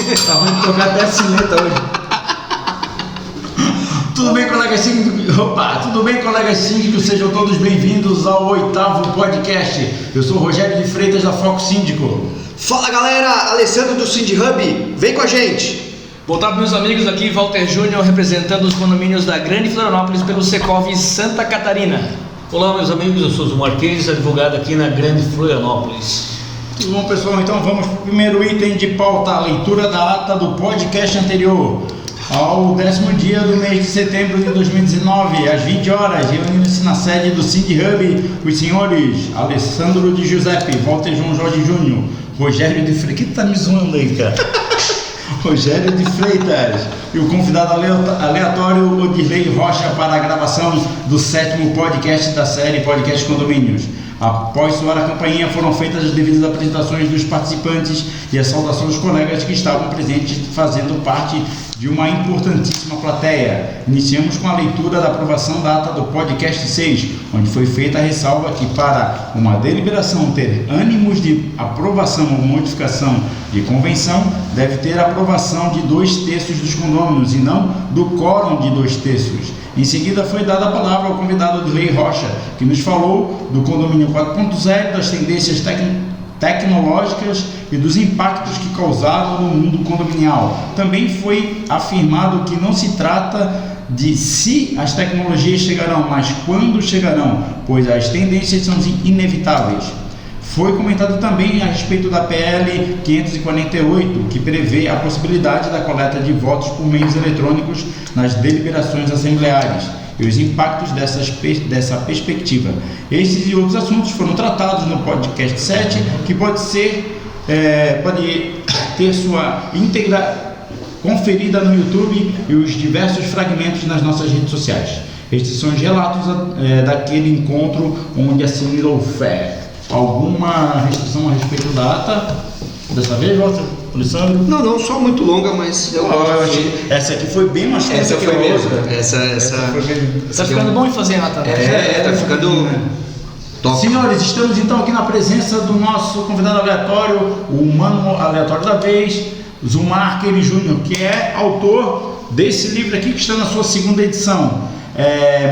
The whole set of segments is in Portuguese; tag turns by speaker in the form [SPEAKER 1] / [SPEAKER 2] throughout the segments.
[SPEAKER 1] Tá ruim de tocar até a sineta hoje. Tudo bem, colegas síndicos? Opa, tudo bem, colegas síndicos? Sejam todos bem-vindos ao 8º podcast. Eu sou o Rogério de Freitas, da Foco Síndico.
[SPEAKER 2] Fala, galera, Alessandro do Cindy Hub, vem com a gente.
[SPEAKER 3] Boa tarde, meus amigos, aqui Walter Júnior, representando os condomínios da Grande Florianópolis pelo Secov Santa Catarina.
[SPEAKER 4] Olá, meus amigos, eu sou o Marquês, advogado aqui na Grande Florianópolis.
[SPEAKER 1] Tudo bom, pessoal? Então vamos para o primeiro item de pauta, a leitura da ata do podcast anterior. Ao 10º dia do mês de setembro de 2019, às 20 horas, reunindo-se na sede do Cindy Hub os senhores Alessandro de Giuseppe, Walter João Jorge Júnior, Rogério de Freitas. Que tá me zoando aí, cara? Rogério de Freitas e o convidado aleatório Odirley Rocha para a gravação do 7º podcast da série Podcast Condomínios. Após soar a campainha, foram feitas as devidas apresentações dos participantes e a saudação dos colegas que estavam presentes, fazendo parte de uma importantíssima plateia. Iniciamos com a leitura da aprovação da ata do podcast 6, onde foi feita a ressalva que para uma deliberação ter ânimos de aprovação ou modificação de convenção, deve ter aprovação de 2/3 dos condôminos e não do quórum de 2/3. Em seguida foi dada a palavra ao convidado Odirley Rocha, que nos falou do condomínio 4.0, das tendências tecnológicas e dos impactos que causaram no mundo condominial. Também foi afirmado que não se trata de se as tecnologias chegarão, mas quando chegarão, pois as tendências são inevitáveis. Foi comentado também a respeito da PL 548, que prevê a possibilidade da coleta de votos por meios eletrônicos nas deliberações assembleares e os impactos dessa perspectiva. Esses e outros assuntos foram tratados no podcast 7, que pode ter sua íntegra conferida no YouTube e os diversos fragmentos nas nossas redes sociais. Estes são os relatos daquele encontro onde assim houver. Alguma restrição a respeito da ata dessa vez, Walter? Alessandro?
[SPEAKER 2] Não, só muito longa, mas eu
[SPEAKER 1] achei. Essa aqui foi bem mais curta.
[SPEAKER 2] Essa foi mesmo. Essa
[SPEAKER 1] foi mesmo.
[SPEAKER 3] Tá ficando bom em fazer ata, né?
[SPEAKER 2] Tá ficando top.
[SPEAKER 1] Senhores, estamos então aqui na presença do nosso convidado aleatório, o humano aleatório da vez, Zumar Kelly Júnior, que é autor desse livro aqui que está na sua 2ª edição.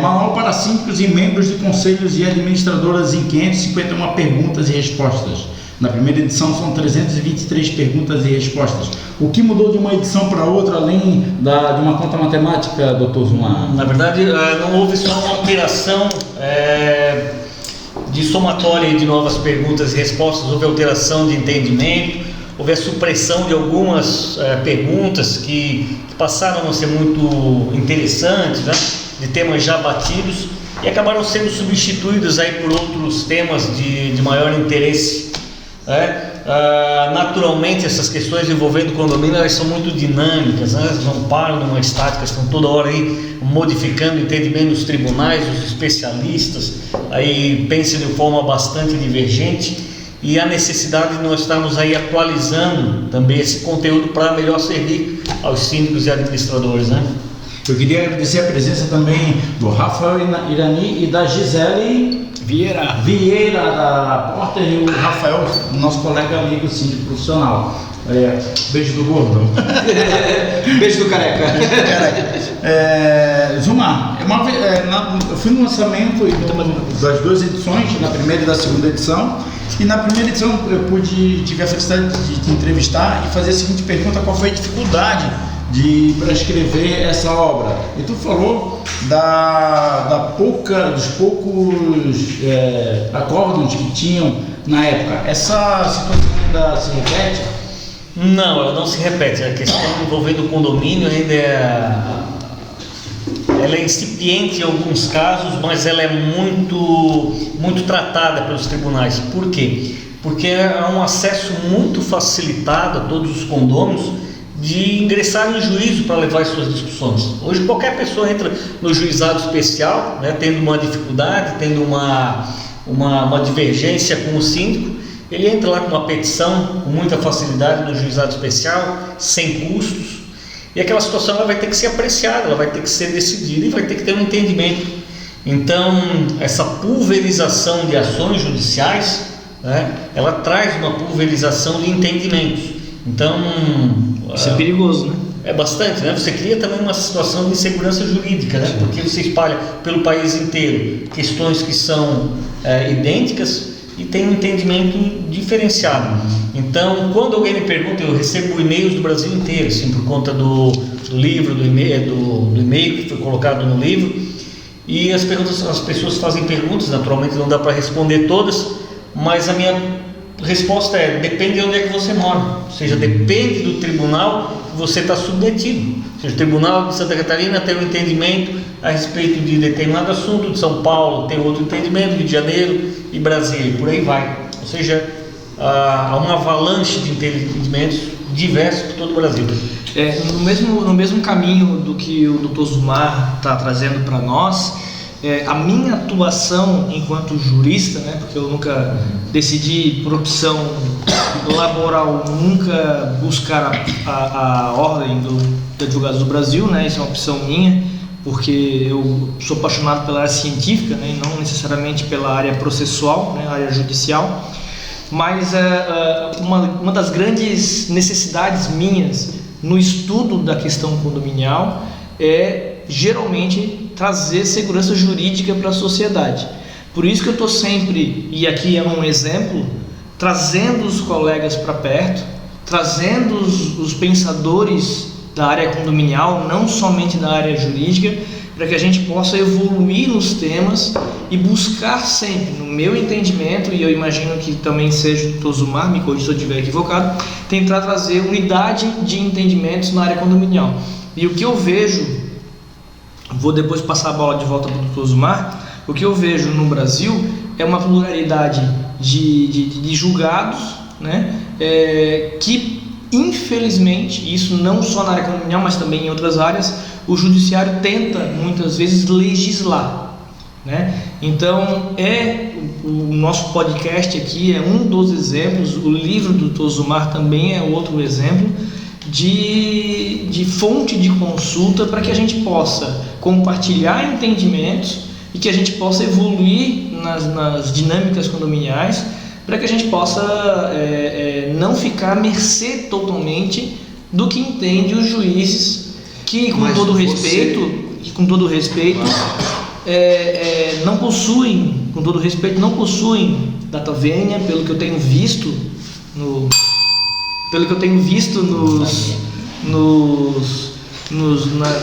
[SPEAKER 1] Manual para síndicos e membros de conselhos e administradoras em 551 perguntas e respostas. Na primeira edição são 323 perguntas e respostas. O que mudou de uma edição para outra, além de uma conta matemática, Dr. Zumar?
[SPEAKER 4] Na verdade, não houve só uma alteração de somatória de novas perguntas e respostas, houve alteração de entendimento, houve a supressão de algumas perguntas que passaram a não ser muito interessantes, né? De temas já batidos, e acabaram sendo substituídos aí por outros temas de maior interesse. Naturalmente, essas questões envolvendo condomínio, elas são muito dinâmicas, né? Elas não param numa estática, estão toda hora aí modificando o entendimento dos tribunais, dos especialistas, aí pensam de forma bastante divergente, e a necessidade de nós estarmos aí atualizando também esse conteúdo para melhor servir aos síndicos e administradores, né?
[SPEAKER 1] Eu queria agradecer a presença também do Rafael Irani e da Gisele Vieira da Porter, e o Rafael, nosso colega amigo síndico profissional. Beijo do gordo.
[SPEAKER 2] Beijo do careca.
[SPEAKER 1] Zumar, eu fui no lançamento das 2 edições, na primeira e da 2ª edição, e na primeira edição eu tive a felicidade de te entrevistar e fazer a seguinte pergunta: qual foi a dificuldade para escrever essa obra? E tu falou dos poucos acórdons que tinham na época. Essa situação ainda se repete?
[SPEAKER 4] Não, ela não se repete. A questão envolvendo o condomínio ainda ela é incipiente em alguns casos, mas ela é muito tratada pelos tribunais. Por quê? Porque há um acesso muito facilitado a todos os condôminos de ingressar em juízo para levar as suas discussões. Hoje qualquer pessoa entra no juizado especial, né, tendo uma dificuldade, tendo uma divergência com o síndico, ele entra lá com uma petição com muita facilidade no juizado especial, sem custos, e aquela situação ela vai ter que ser apreciada, ela vai ter que ser decidida e vai ter que ter um entendimento. Então, essa pulverização de ações judiciais, né, ela traz uma pulverização de entendimentos. Então,
[SPEAKER 3] Isso é perigoso, né?
[SPEAKER 4] é bastante, né? Você cria também uma situação de insegurança jurídica, né? Porque você espalha pelo país inteiro questões que são idênticas e tem um entendimento diferenciado. Então, quando alguém me pergunta, eu recebo e-mails do Brasil inteiro, assim, por conta do livro, do e-mail que foi colocado no livro, e as pessoas fazem perguntas, naturalmente não dá para responder todas, mas a minha resposta é: depende de onde é que você mora, ou seja, depende do tribunal que você está submetido. Ou seja, o Tribunal de Santa Catarina tem um entendimento a respeito de determinado assunto, de São Paulo tem outro entendimento, Rio de Janeiro e Brasília, e por aí vai. Ou seja, há uma avalanche de entendimentos diversos por todo o Brasil.
[SPEAKER 3] No mesmo caminho do que o Dr. Zumar está trazendo para nós, a minha atuação enquanto jurista, né, porque eu nunca decidi por opção laboral, nunca buscar a ordem dos advogados do Brasil, né, isso é uma opção minha, porque eu sou apaixonado pela área científica, né, e não necessariamente pela área processual, né, área judicial, mas uma das grandes necessidades minhas no estudo da questão condominial é geralmente trazer segurança jurídica para a sociedade. Por isso que eu estou sempre, e aqui é um exemplo, trazendo os colegas para perto, trazendo os pensadores da área condominial, não somente da área jurídica, para que a gente possa evoluir nos temas e buscar sempre, no meu entendimento, e eu imagino que também seja do Zumar, me corrija se eu estiver equivocado, tentar trazer unidade de entendimentos na área condominial. E o que eu vejo, vou depois passar a bola de volta para o Dr. Zumar, o que eu vejo no Brasil é uma pluralidade de julgados, né, que infelizmente, isso não só na área condominial, mas também em outras áreas, o judiciário tenta muitas vezes legislar, né? Então o nosso podcast aqui é um dos exemplos, o livro do Dr. Zumar também é outro exemplo de fonte de consulta para que a gente possa compartilhar entendimentos e que a gente possa evoluir nas dinâmicas condominiais, para que a gente possa não ficar à mercê totalmente do que entende os juízes, que com todo respeito não possuem, com todo respeito, não possuem data vênia, pelo que eu tenho visto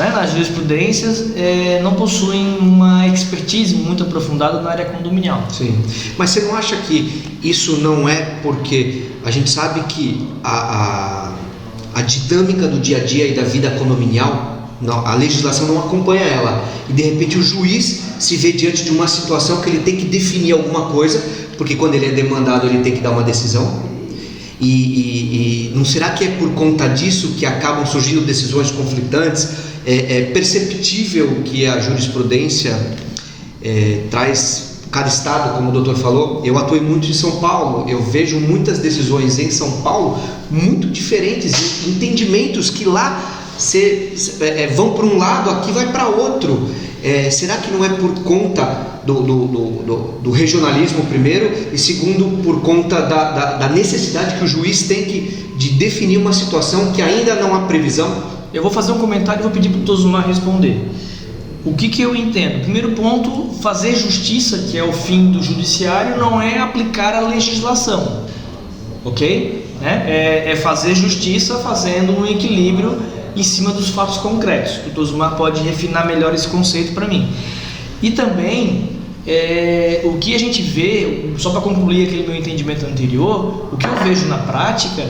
[SPEAKER 3] nas jurisprudências, não possuem uma expertise muito aprofundada na área condominial.
[SPEAKER 2] Sim, mas você não acha que isso não é porque a gente sabe que a dinâmica do dia a dia e da vida condominial, a legislação não acompanha ela, e de repente o juiz se vê diante de uma situação que ele tem que definir alguma coisa, porque quando ele é demandado ele tem que dar uma decisão, e não será que é por conta disso que acabam surgindo decisões conflitantes? É perceptível que a jurisprudência traz cada estado, como o doutor falou. Eu atuei muito em São Paulo, eu vejo muitas decisões em São Paulo muito diferentes, entendimentos que lá vão para um lado, aqui vai para outro. Será que não é por conta do regionalismo, primeiro, e segundo, por conta da necessidade que o juiz tem de definir uma situação que ainda não há previsão?
[SPEAKER 3] Eu vou fazer um comentário e vou pedir para o Dr. Zumar responder. O que eu entendo? Primeiro ponto, fazer justiça, que é o fim do judiciário, não é aplicar a legislação, ok? É fazer justiça fazendo um equilíbrio em cima dos fatos concretos. O Dr. Zumar pode refinar melhor esse conceito para mim. E também, o que a gente vê, só para concluir aquele meu entendimento anterior, o que eu vejo na prática,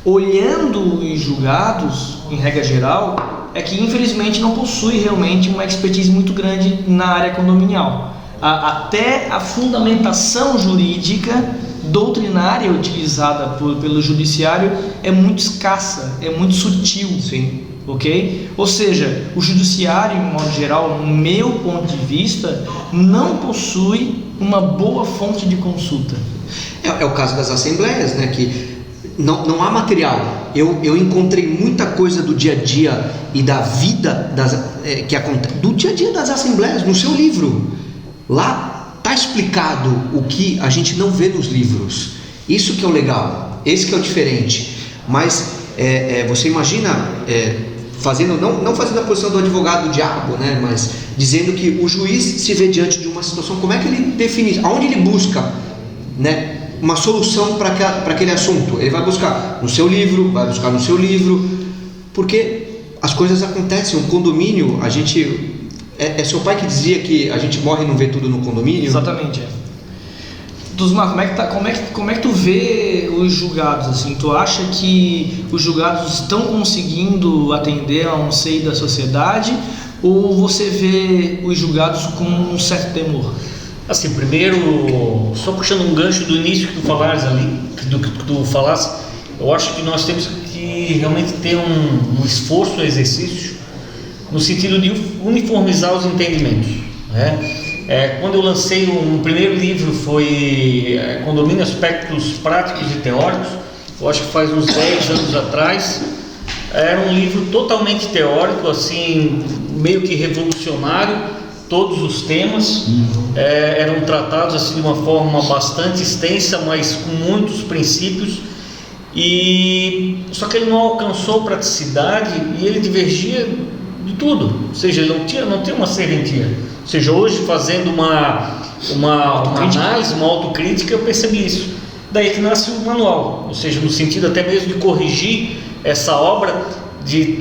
[SPEAKER 3] olhando os julgados, em regra geral, é que infelizmente não possui realmente uma expertise muito grande na área condominial. Até a fundamentação jurídica doutrinária utilizada pelo judiciário é muito escassa, é muito sutil.
[SPEAKER 2] Sim.
[SPEAKER 3] Ok? Ou seja, o judiciário, em modo geral, no meu ponto de vista, não possui uma boa fonte de consulta.
[SPEAKER 2] É o caso das assembleias, né? Que não há material. Eu encontrei muita coisa do dia a dia e da vida que acontece do dia a dia das assembleias no seu livro. Lá está explicado o que a gente não vê nos livros. Isso que é o legal, esse que é o diferente. Mas você imagina fazendo, não fazendo a posição do advogado do diabo, né? Mas dizendo que o juiz se vê diante de uma situação, como é que ele define, aonde ele busca, né, uma solução para aquele assunto? Ele vai buscar no seu livro, porque as coisas acontecem. Um condomínio, é seu pai que dizia que a gente morre e não vê tudo no condomínio?
[SPEAKER 3] Exatamente. Dusmar, como é que tu vê os julgados assim? Tu acha que os julgados estão conseguindo atender a um seio da sociedade, ou você vê os julgados com um certo temor?
[SPEAKER 4] Assim, primeiro, só puxando um gancho do início que tu falaste ali, do que tu falaste, eu acho que nós temos que realmente ter um esforço, um exercício, no sentido de uniformizar os entendimentos, né? Quando eu lancei um primeiro livro, foi Condomínio, Aspectos Práticos e Teóricos, eu acho que faz uns 10 anos atrás. Era um livro totalmente teórico, assim, meio que revolucionário, todos os temas eram tratados assim, de uma forma bastante extensa, mas com muitos princípios, só que ele não alcançou praticidade e ele divergia de tudo, ou seja, ele não tinha uma serventia. Ou seja, hoje fazendo uma análise, uma autocrítica, eu percebi isso. Daí que nasce o manual, ou seja, no sentido até mesmo de corrigir essa obra, de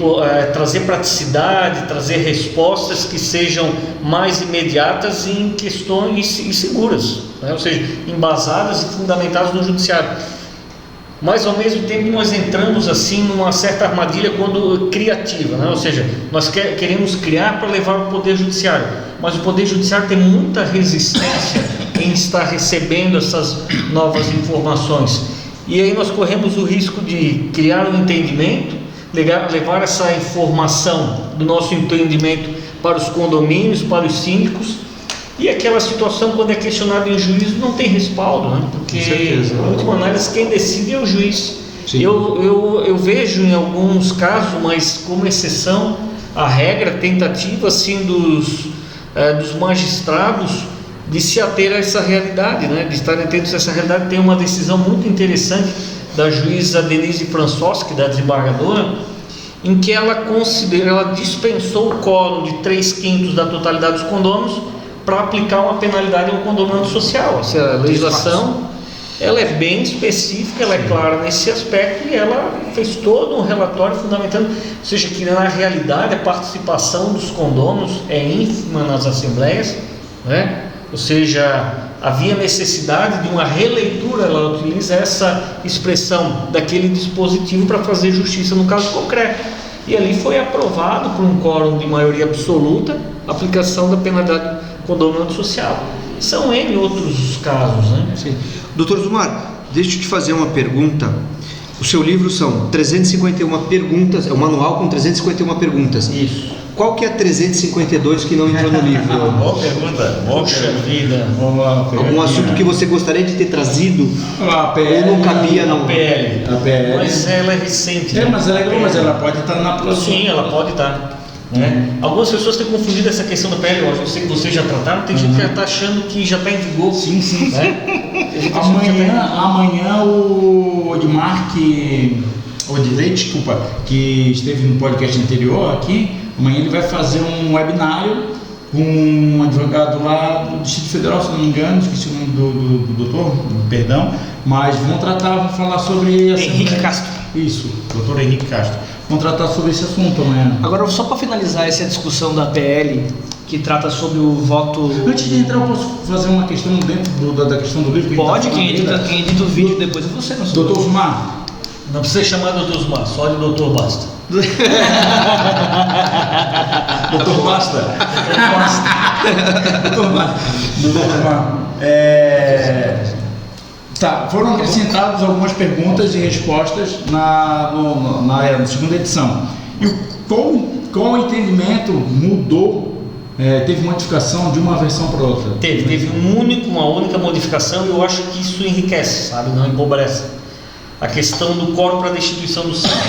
[SPEAKER 4] trazer praticidade, trazer respostas que sejam mais imediatas em questões seguras, né? Ou seja, embasadas e fundamentadas no judiciário. Mas ao mesmo tempo nós entramos assim numa certa armadilha quando criativa, né? Ou seja, nós queremos criar para levar ao Poder Judiciário, mas o Poder Judiciário tem muita resistência em estar recebendo essas novas informações, e aí nós corremos o risco de criar um entendimento, levar essa informação do nosso entendimento para os condomínios, para os síndicos, e aquela situação, quando é questionado em juízo, não tem respaldo, né? Porque na última análise quem decide é o juiz. Eu vejo em alguns casos, mas como exceção à regra, tentativa assim dos magistrados de se ater a essa realidade, né? De estar atentos a essa realidade. Tem uma decisão muito interessante da juíza Denise Fransoski, da desembargadora, em que ela dispensou o quórum de 3/5 da totalidade dos condôminos para aplicar uma penalidade a um condomínio social. A legislação ela é bem específica, ela é clara nesse aspecto, e ela fez todo um relatório fundamentando, ou seja, que na realidade a participação dos condôminos é ínfima nas assembleias, né? Ou seja, havia necessidade de uma releitura, ela utiliza essa expressão daquele dispositivo para fazer justiça no caso concreto, e ali foi aprovado por um quórum de maioria absoluta a aplicação da penalidade condomínio social. São N outros casos, né?
[SPEAKER 2] Sim. Doutor Zumar, deixa eu te fazer uma pergunta. O seu livro são 351 perguntas, é um manual com 351 perguntas.
[SPEAKER 4] Isso.
[SPEAKER 2] Qual que é a 352 que não entrou no livro?
[SPEAKER 4] Boa pergunta. Poxa vida.
[SPEAKER 2] Algum assunto que você gostaria de ter trazido?
[SPEAKER 1] A PL,
[SPEAKER 2] ou não cabia não?
[SPEAKER 4] A PL. Mas ela é recente.
[SPEAKER 1] É, mas ela é legal, mas ela pode estar na próxima.
[SPEAKER 4] Sim, ela pode estar. Né? Algumas pessoas têm confundido essa questão da PL. Eu sei que vocês já trataram, tem gente que já está achando que já está em vigor.
[SPEAKER 1] Sim.
[SPEAKER 4] Né?
[SPEAKER 1] Amanhã o Odmar, que esteve no podcast anterior aqui, amanhã ele vai fazer um webinário com um advogado lá do Distrito Federal, se não me engano, esqueci o nome do doutor, perdão, mas vão falar sobre
[SPEAKER 3] Henrique Castro.
[SPEAKER 1] Isso, doutor Henrique Castro. Vamos tratar sobre esse assunto amanhã.
[SPEAKER 3] Agora, só para finalizar essa discussão da PL, que trata sobre o voto...
[SPEAKER 1] Antes de entrar, eu posso fazer uma questão dentro da questão do livro?
[SPEAKER 3] Pode, quem edita o vídeo depois é você, não sou.
[SPEAKER 1] Doutor Zumar.
[SPEAKER 4] Não precisa chamar Doutor Zumar, só de doutor basta.
[SPEAKER 1] Doutor Basta. Doutor Zumar. Tá, foram acrescentadas algumas perguntas e respostas na segunda edição. E qual o entendimento mudou? Teve modificação de uma versão para outra?
[SPEAKER 4] Teve uma única modificação, e eu acho que isso enriquece, sabe? Não empobrece. A questão do quórum para a destituição do síndico.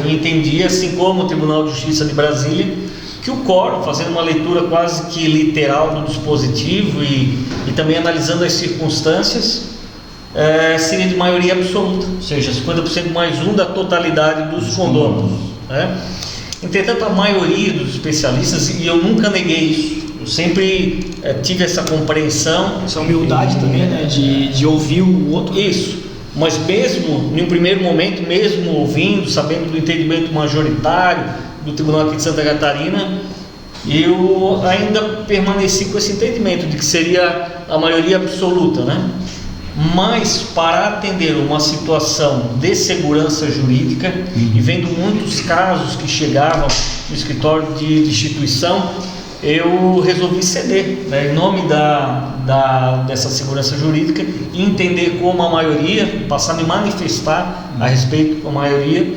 [SPEAKER 4] Eu entendi, assim como o Tribunal de Justiça de Brasília, que o quórum, fazendo uma leitura quase que literal do dispositivo e também analisando as circunstâncias, seria de maioria absoluta, ou seja, 50% mais um da totalidade dos condôminos, né? Entretanto, a maioria dos especialistas, e eu nunca neguei isso, eu sempre tive essa compreensão.
[SPEAKER 3] Essa humildade também, né? De ouvir o outro.
[SPEAKER 4] Isso, mas mesmo em um primeiro momento, mesmo ouvindo, sabendo do entendimento majoritário do Tribunal aqui de Santa Catarina, eu ainda permaneci com esse entendimento de que seria a maioria absoluta, né? Mas para atender uma situação de segurança jurídica, e vendo muitos casos que chegavam no escritório de instituição, eu resolvi ceder, né, em nome dessa segurança jurídica, e entender como a maioria, passar a me manifestar a respeito da maioria,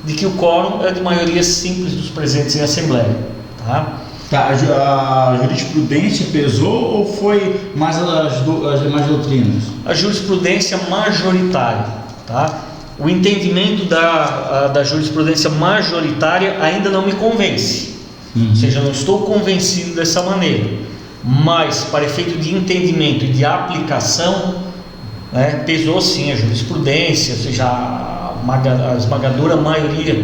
[SPEAKER 4] de que o quórum é de maioria simples dos presentes em assembleia, tá?
[SPEAKER 1] Tá, a jurisprudência pesou ou foi mais as demais doutrinas?
[SPEAKER 4] A jurisprudência majoritária, tá? O entendimento da jurisprudência majoritária ainda não me convence, ou seja, eu não estou convencido dessa maneira, mas para efeito de entendimento e de aplicação, né, pesou sim a jurisprudência, ou seja, a esmagadora maioria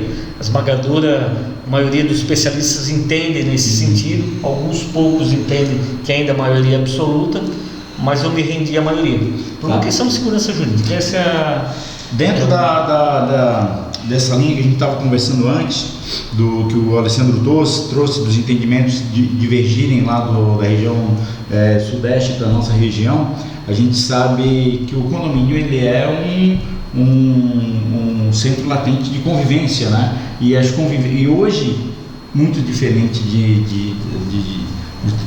[SPEAKER 4] dos especialistas entendem nesse sentido, alguns poucos entendem que ainda é a maioria absoluta, mas eu me rendi à maioria, por uma questão de segurança jurídica. Essa é
[SPEAKER 1] dentro dessa linha que a gente estava conversando antes, do que o Alessandro trouxe dos entendimentos divergirem lá da região sudeste para a nossa região, a gente sabe que o condomínio ele é um centro latente de convivência, né? E hoje, muito diferente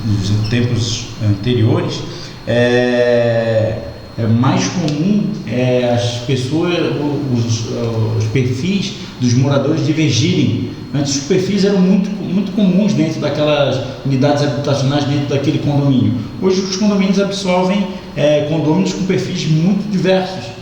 [SPEAKER 1] dos tempos anteriores, é mais comum as pessoas, os perfis dos moradores divergirem. Antes os perfis eram muito comuns dentro daquelas unidades habitacionais, dentro daquele condomínio. Hoje os condomínios absorvem condôminos com perfis muito diversos.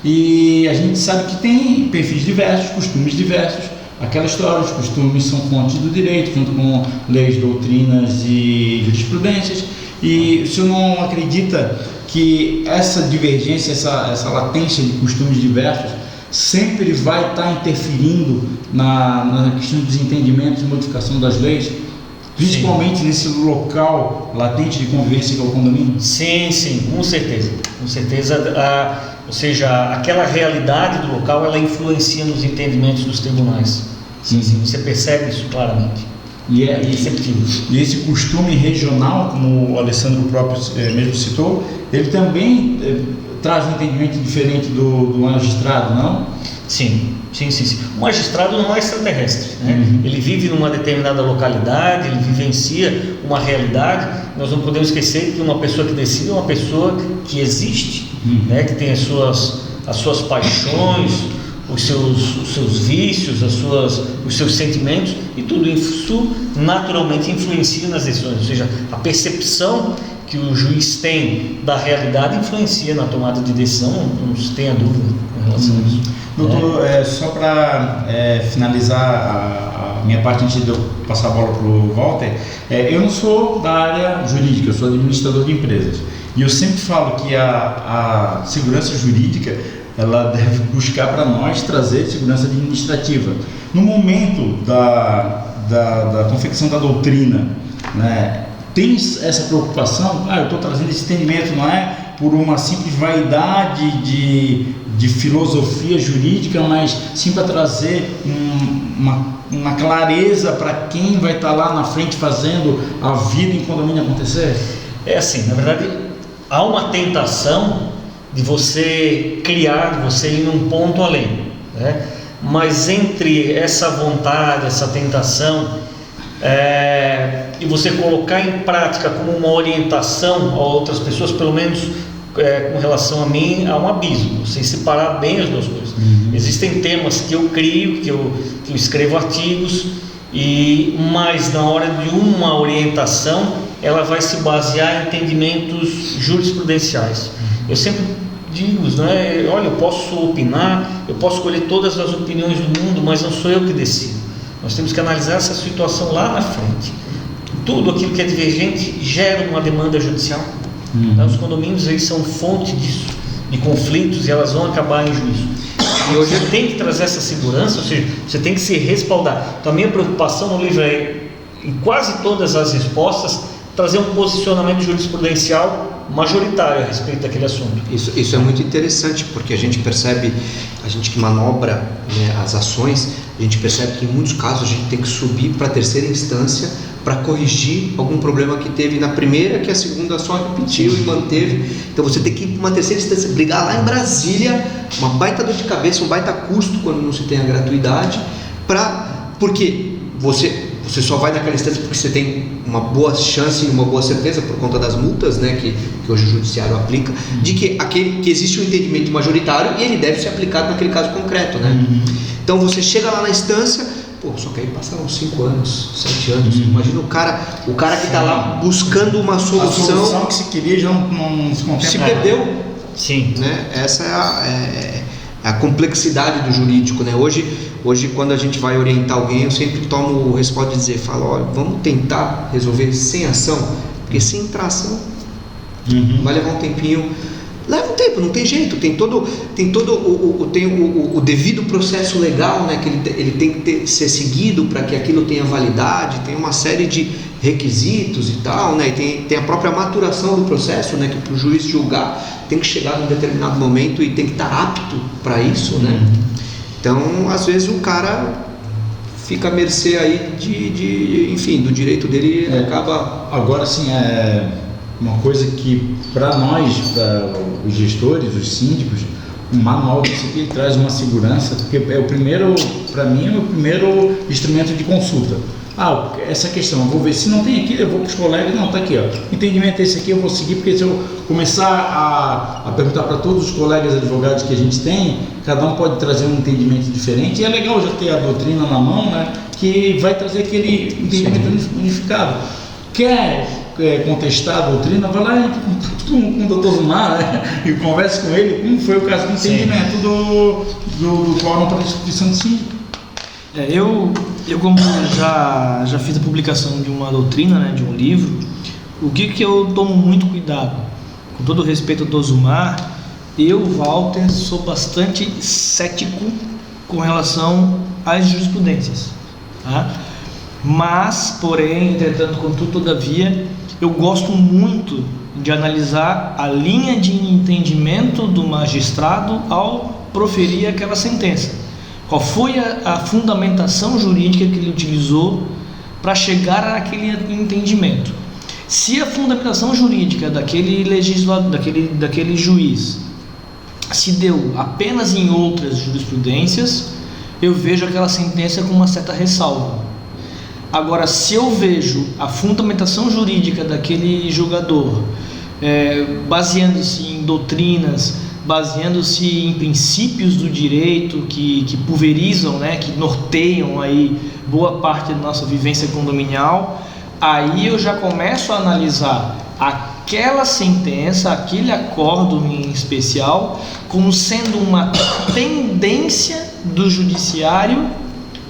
[SPEAKER 1] E a gente sabe que tem perfis diversos, costumes diversos. Aquela história, os costumes são fontes do direito, junto com leis, doutrinas e jurisprudências. E o senhor não acredita que essa divergência, essa latência de costumes diversos sempre vai estar interferindo na questão dos entendimentos e modificação das leis, principalmente nesse local latente de convivência que é o condomínio?
[SPEAKER 4] Sim, com certeza. Ou seja, aquela realidade do local, ela influencia nos entendimentos dos tribunais. Sim, você percebe isso claramente.
[SPEAKER 1] E esse costume regional, como o Alessandro próprio mesmo citou, ele também traz um entendimento diferente do magistrado, não?
[SPEAKER 4] Sim. O magistrado não é extraterrestre, né? Ele vive numa determinada localidade, ele vivencia uma realidade. Nós não podemos esquecer que uma pessoa que decide é uma pessoa que existe, né? Que tem as suas paixões, os seus vícios, os seus sentimentos, e tudo isso naturalmente influencia nas decisões. Ou seja, a percepção que o juiz tem da realidade influencia na tomada de decisão, não se tenha dúvida em relação a isso.
[SPEAKER 1] Doutor, só para finalizar a minha parte antes de eu passar a bola para o Walter, eu não sou da área jurídica, eu sou administrador de empresas, e eu sempre falo que a segurança jurídica ela deve buscar para nós trazer segurança administrativa. No momento da confecção da doutrina, né, tem essa preocupação, eu estou trazendo esse entendimento, não é por uma simples vaidade de filosofia jurídica, mas sim para trazer uma clareza para quem vai estar lá na frente fazendo a vida em condomínio acontecer?
[SPEAKER 4] É assim, na verdade, há uma tentação de você criar, de você ir num ponto além, né? Mas entre essa vontade, essa tentação, e você colocar em prática como uma orientação a outras pessoas, pelo menos com relação a mim, há um abismo, você separar bem as duas coisas. Existem temas que eu crio, que eu escrevo artigos, mas na hora de uma orientação, ela vai se basear em entendimentos jurisprudenciais. Eu sempre digo, né, olha, eu posso opinar, eu posso escolher todas as opiniões do mundo, mas não sou eu que decido. Nós temos que analisar essa situação lá na frente. Tudo aquilo que é divergente gera uma demanda judicial. Os condomínios eles são fonte disso. de conflitos e elas vão acabar em juízo. E hoje você tem que trazer essa segurança, ou seja, você tem que se respaldar. Então a minha preocupação no livro é, em quase todas as respostas, trazer um posicionamento jurisprudencial majoritário a respeito daquele assunto.
[SPEAKER 2] Isso é muito interessante, porque a gente percebe, a gente que manobra, né, as ações, a gente percebe que em muitos casos a gente tem que subir para a terceira instância para corrigir algum problema que teve na primeira, que a segunda só repetiu e manteve. Então você tem que ir para uma terceira instância, brigar lá em Brasília, uma baita dor de cabeça, um baita custo quando não se tem a gratuidade, porque você só vai naquela instância porque você tem uma boa chance e uma boa certeza, por conta das multas, né, que hoje o judiciário aplica, de que existe um entendimento majoritário e ele deve ser aplicado naquele caso concreto, né? Então você chega lá na instância, só que aí passaram 5 anos, 7 anos, imagina o cara que está lá buscando uma solução.
[SPEAKER 1] A solução que se queria já não se contempla.
[SPEAKER 2] Se perdeu.
[SPEAKER 4] Sim.
[SPEAKER 2] Né? Essa é a complexidade do jurídico, né? Hoje quando a gente vai orientar alguém, eu sempre tomo o respaldo de dizer, olha, vamos tentar resolver sem ação, porque sem entrar ação vai levar um tempinho. Leva um tempo, não tem jeito, tem todo o devido processo legal, né, que ele tem que ser seguido para que aquilo tenha validade, tem uma série de requisitos e tal, né, e tem a própria maturação do processo, né, que para o juiz julgar tem que chegar num determinado momento e tem que estar apto para isso, né. Então, às vezes o cara fica à mercê aí enfim, do direito dele, acaba...
[SPEAKER 1] Agora, assim, uma coisa que para nós, para os gestores, os síndicos, o manual desse aqui traz uma segurança, porque para mim é o primeiro instrumento de consulta. Essa questão, eu vou ver, se não tem aqui, eu vou para os colegas, não, está aqui, entendimento esse aqui eu vou seguir, porque se eu começar a perguntar para todos os colegas advogados que a gente tem, cada um pode trazer um entendimento diferente, e é legal já ter a doutrina na mão, né, que vai trazer aquele entendimento unificado. Quer contestar a doutrina, vai lá com o doutor Zumar, né, e converse com ele, como foi o caso do entendimento do quórum para a instituição de síndico.
[SPEAKER 3] Eu como já fiz a publicação de uma doutrina, né, de um livro, o que eu tomo muito cuidado, com todo o respeito ao doutor Zumar, eu, Walter, sou bastante cético com relação às jurisprudências, tá? Mas, porém, entretanto, contudo, todavia, eu gosto muito de analisar a linha de entendimento do magistrado ao proferir aquela sentença. Qual foi a fundamentação jurídica que ele utilizou para chegar àquele entendimento? Se a fundamentação jurídica daquele legislador, daquele juiz, se deu apenas em outras jurisprudências, eu vejo aquela sentença com uma certa ressalva. Agora, se eu vejo a fundamentação jurídica daquele julgador baseando-se em doutrinas, baseando-se em princípios do direito que pulverizam, né, que norteiam aí boa parte da nossa vivência condominial, aí eu já começo a analisar aquela sentença, aquele acórdão em especial, como sendo uma tendência do judiciário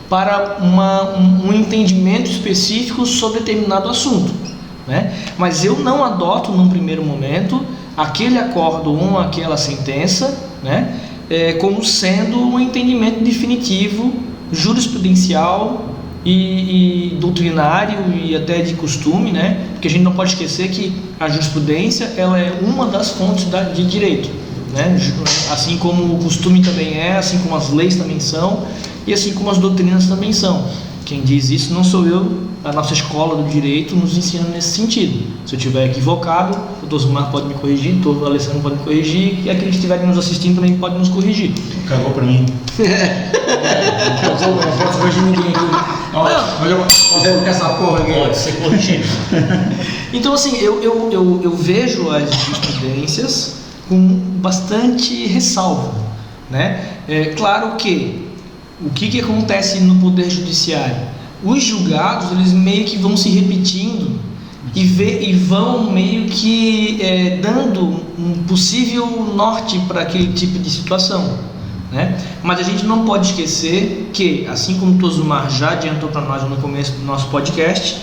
[SPEAKER 3] para um entendimento específico sobre determinado assunto, né? Mas eu não adoto num primeiro momento aquele acórdão, aquela sentença, né, como sendo um entendimento definitivo, jurisprudencial e doutrinário e até de costume, né? Porque a gente não pode esquecer que a jurisprudência ela é uma das fontes de direito, né? Assim como o costume também assim como as leis também são e assim como as doutrinas também são. Quem diz isso não sou eu, a nossa escola do direito nos ensina nesse sentido. Se eu estiver equivocado, o doutor Zumar pode me corrigir, o Alessandro pode me corrigir e aqueles que estiverem nos assistindo também podem nos corrigir.
[SPEAKER 1] Cagou pra mim. Eu não posso corrigir ninguém aqui. Mas eu posso colocar essa porra aqui.
[SPEAKER 4] Pode ser corrigido.
[SPEAKER 3] Então, assim, eu vejo as jurisprudências com bastante ressalva, né? Claro que o que acontece no Poder Judiciário? Os julgados, eles meio que vão se repetindo e vão meio que dando um possível norte para aquele tipo de situação, né? Mas a gente não pode esquecer que, assim como o Tosumar já adiantou para nós no começo do nosso podcast,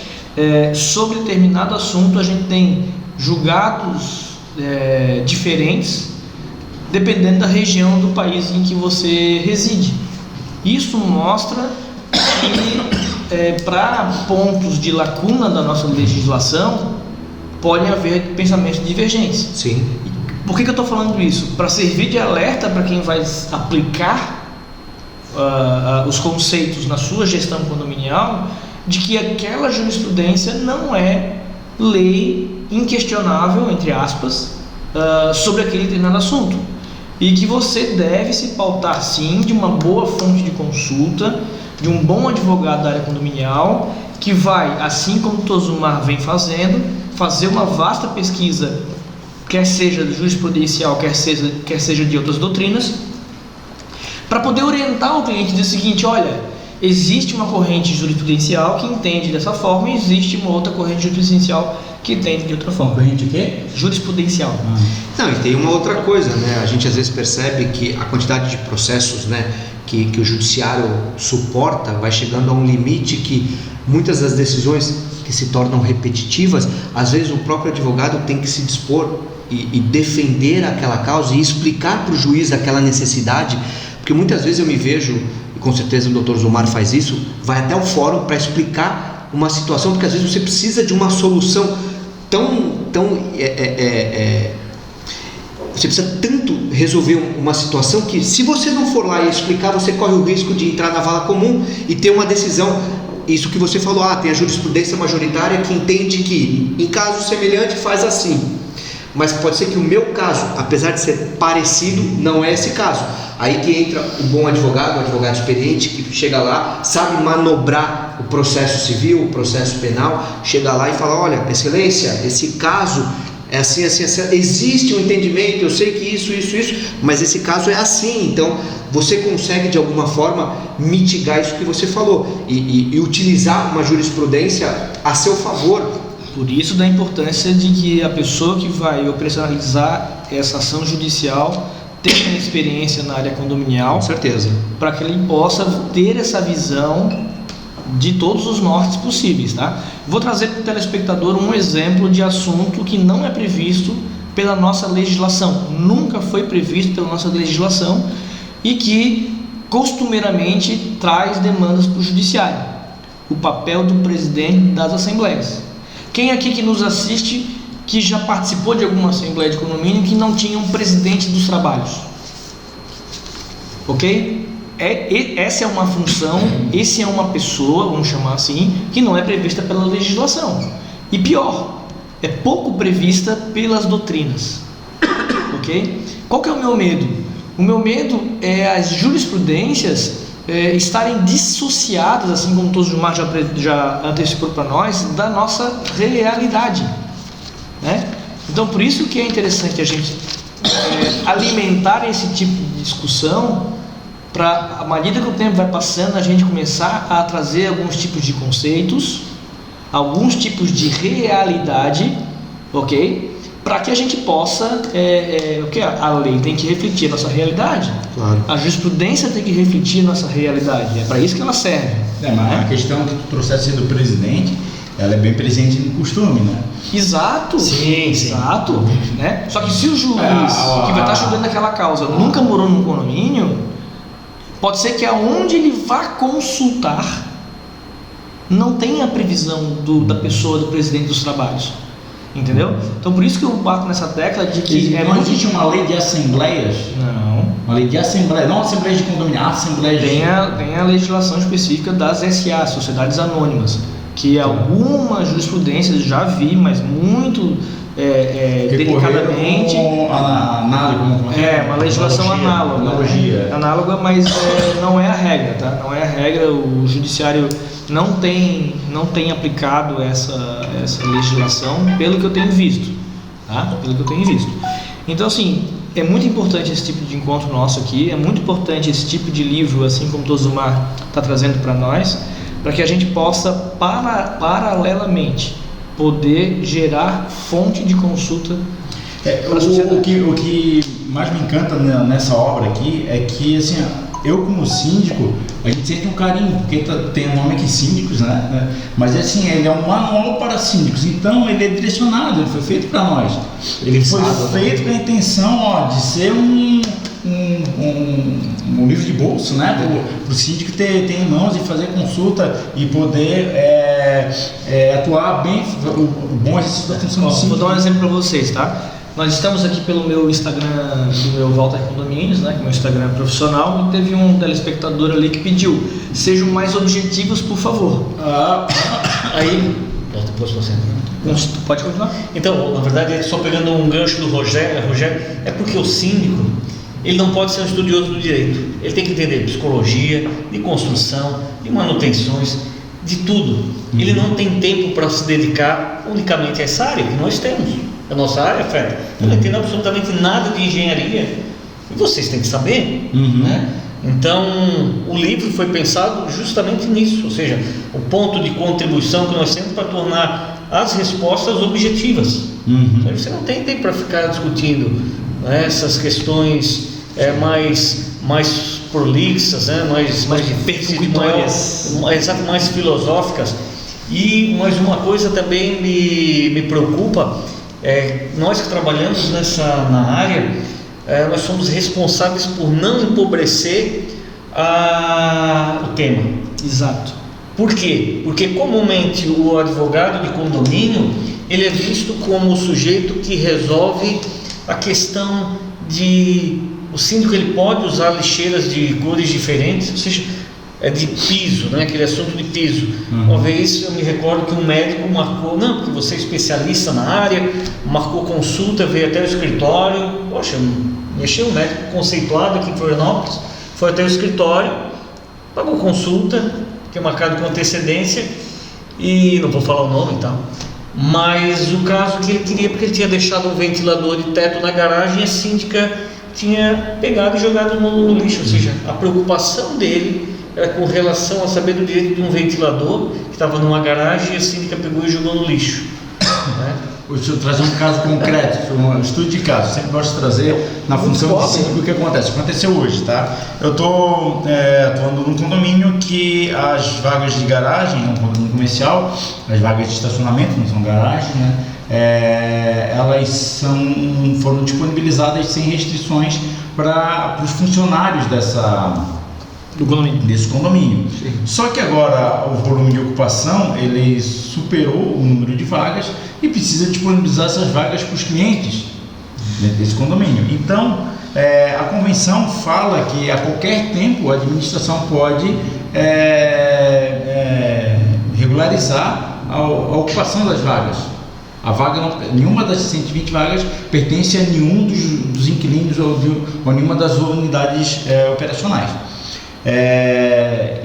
[SPEAKER 3] sobre determinado assunto a gente tem julgados diferentes, dependendo da região do país em que você reside. Isso mostra que para pontos de lacuna da nossa legislação podem haver pensamentos divergentes.
[SPEAKER 2] Sim.
[SPEAKER 3] Por que eu estou falando isso? Para servir de alerta para quem vai aplicar os conceitos na sua gestão condominial, de que aquela jurisprudência não é lei inquestionável, entre aspas, sobre aquele determinado assunto, e que você deve se pautar sim de uma boa fonte de consulta, de um bom advogado da área condominial, que vai, assim como o Tosumar vem fazendo, fazer uma vasta pesquisa, quer seja jurisprudencial, quer seja de outras doutrinas, para poder orientar o cliente do seguinte: olha, existe uma corrente jurisprudencial que entende dessa forma, e existe uma outra corrente jurisprudencial que entende de outra forma.
[SPEAKER 1] Corrente o quê?
[SPEAKER 3] Jurisprudencial.
[SPEAKER 2] Não, e tem uma outra coisa, né? A gente às vezes percebe que a quantidade de processos, né, que o judiciário suporta vai chegando a um limite que muitas das decisões que se tornam repetitivas, às vezes o próprio advogado tem que se dispor e defender aquela causa e explicar para o juiz aquela necessidade, porque muitas vezes eu me vejo, e com certeza o Dr. Zumar faz isso, vai até o fórum para explicar uma situação, porque às vezes você precisa de uma solução você precisa tanto resolver uma situação que, se você não for lá e explicar, você corre o risco de entrar na vala comum e ter uma decisão. Isso que você falou, tem a jurisprudência majoritária que entende que em caso semelhante faz assim, mas pode ser que o meu caso, apesar de ser parecido, não é esse caso. Aí que entra o bom advogado, o advogado experiente, que chega lá, sabe manobrar o processo civil, o processo penal, chega lá e fala: olha, excelência, esse caso é assim, assim, assim, existe um entendimento, eu sei que isso, mas esse caso é assim. Então você consegue de alguma forma mitigar isso que você falou e utilizar uma jurisprudência a seu favor.
[SPEAKER 3] Por isso da importância de que a pessoa que vai operacionalizar essa ação judicial tenha experiência na área condominial.
[SPEAKER 2] Com certeza.
[SPEAKER 3] Para que ele possa ter essa visão de todos os nortes possíveis, tá? Vou trazer para o telespectador um exemplo de assunto que não é previsto pela nossa legislação, nunca foi previsto pela nossa legislação e que costumeiramente traz demandas para o judiciário: o papel do presidente das assembleias. Quem aqui que nos assiste que já participou de alguma assembleia de condomínio que não tinha um presidente dos trabalhos? Ok? Essa é uma função, essa é uma pessoa, vamos chamar assim, que não é prevista pela legislação. E pior, é pouco prevista pelas doutrinas. Ok? Qual que é o meu medo? O meu medo é as jurisprudências estarem dissociadas, assim como o Tosumar já antecipou para nós, da nossa realidade, né? Então, por isso que é interessante a gente alimentar esse tipo de discussão, para, à medida que o tempo vai passando, a gente começar a trazer alguns tipos de conceitos, alguns tipos de realidade, ok? Para que a gente possa, a lei tem que refletir a nossa realidade,
[SPEAKER 2] claro.
[SPEAKER 3] A jurisprudência tem que refletir a nossa realidade, é para isso que ela serve.
[SPEAKER 1] Mas a questão que tu trouxesse do presidente, ela é bem presente no costume, né?
[SPEAKER 3] Exato.
[SPEAKER 4] Sim.
[SPEAKER 3] Exato, né? Só que se o juiz que vai estar julgando aquela causa nunca morou num condomínio, pode ser que aonde ele vá consultar não tenha a previsão da pessoa, do presidente dos trabalhos, entendeu? Então por isso que eu bato nessa tecla de que
[SPEAKER 1] não existe uma lei de assembleias?
[SPEAKER 3] Não.
[SPEAKER 1] Uma lei de assembleia, não assembleias de condomínio, assembleias de...
[SPEAKER 3] Tem a legislação específica das SA, Sociedades Anônimas, que alguma jurisprudência já vi, mas muito delicadamente. Uma legislação análoga, mas não é a regra, tá? Não é a regra. O judiciário não tem aplicado essa legislação, pelo que eu tenho visto, tá? Pelo que eu tenho visto. Então, assim, é muito importante esse tipo de encontro nosso aqui, é muito importante esse tipo de livro, assim como o Tosumar está trazendo para nós, para que a gente possa paralelamente poder gerar fonte de consulta para a sociedade.
[SPEAKER 1] O que mais me encanta nessa obra aqui é que, assim, eu como síndico, a gente sente um carinho, porque tem um nome aqui, síndicos, né? Mas assim, ele é um manual para síndicos, então ele é direcionado, ele foi feito para nós. Ele foi feito com a intenção de ser um livro de bolso, né? Para o síndico ter em mãos e fazer consulta e poder atuar bem, o bom exercício da função do síndico.
[SPEAKER 3] Vou dar um exemplo para vocês, tá? Nós estamos aqui pelo meu Instagram, do meu Walter Condomínios, né, que é meu Instagram profissional, e teve um telespectador ali que pediu: sejam mais objetivos, por favor. Aí,
[SPEAKER 4] depois você.
[SPEAKER 3] Pode continuar?
[SPEAKER 4] Então, na verdade, só pegando um gancho do Rogério, é porque o síndico, ele não pode ser um estudioso do direito. Ele tem que entender psicologia, de construção, de manutenções, de tudo. Ele não tem tempo para se dedicar unicamente a essa área que nós temos. A nossa área, Fred, eu não entendo absolutamente nada de engenharia. E vocês têm que saber, né? Então, o livro foi pensado justamente nisso, ou seja, o ponto de contribuição que nós temos para tornar as respostas objetivas. Você não tem tempo para ficar discutindo, né, essas questões mais prolixas, né, mais mais filosóficas. Mas uma coisa também me preocupa, nós que trabalhamos na área, nós somos responsáveis por não empobrecer o tema.
[SPEAKER 3] Exato.
[SPEAKER 4] Por quê? Porque comumente o advogado de condomínio, ele é visto como o sujeito que resolve a questão o síndico ele pode usar lixeiras de cores diferentes, ou seja, de piso, né? Aquele assunto de piso. Uma vez eu me recordo que um médico marcou, porque você é especialista na área, marcou consulta, veio até o escritório. Poxa, mexeu um médico conceituado aqui em Florianópolis, foi até o escritório, pagou consulta, que é marcado com antecedência, e não vou falar o nome e tal. Mas o caso que ele queria, porque ele tinha deixado um ventilador de teto na garagem e a síndica tinha pegado e jogado no lixo, ou seja, a preocupação dele era com relação a saber do direito de um ventilador que estava numa garagem e a síndica pegou e jogou no lixo, né?
[SPEAKER 1] Deixa eu trazer um caso concreto, um estudo de caso. Sempre gosto de trazer na função de síndico o que acontece. Aconteceu hoje, tá? Eu estou atuando num condomínio que as vagas de garagem, é um condomínio comercial, as vagas de estacionamento, não são garagens, né? Elas foram disponibilizadas sem restrições para os funcionários desse condomínio. Sim. Só que agora o volume de ocupação ele superou o número de vagas e precisa disponibilizar essas vagas para os clientes desse condomínio. Então, a convenção fala que a qualquer tempo a administração pode regularizar a ocupação das vagas. Nenhuma das 120 vagas pertence a nenhum dos inquilinos ou nenhuma das unidades operacionais.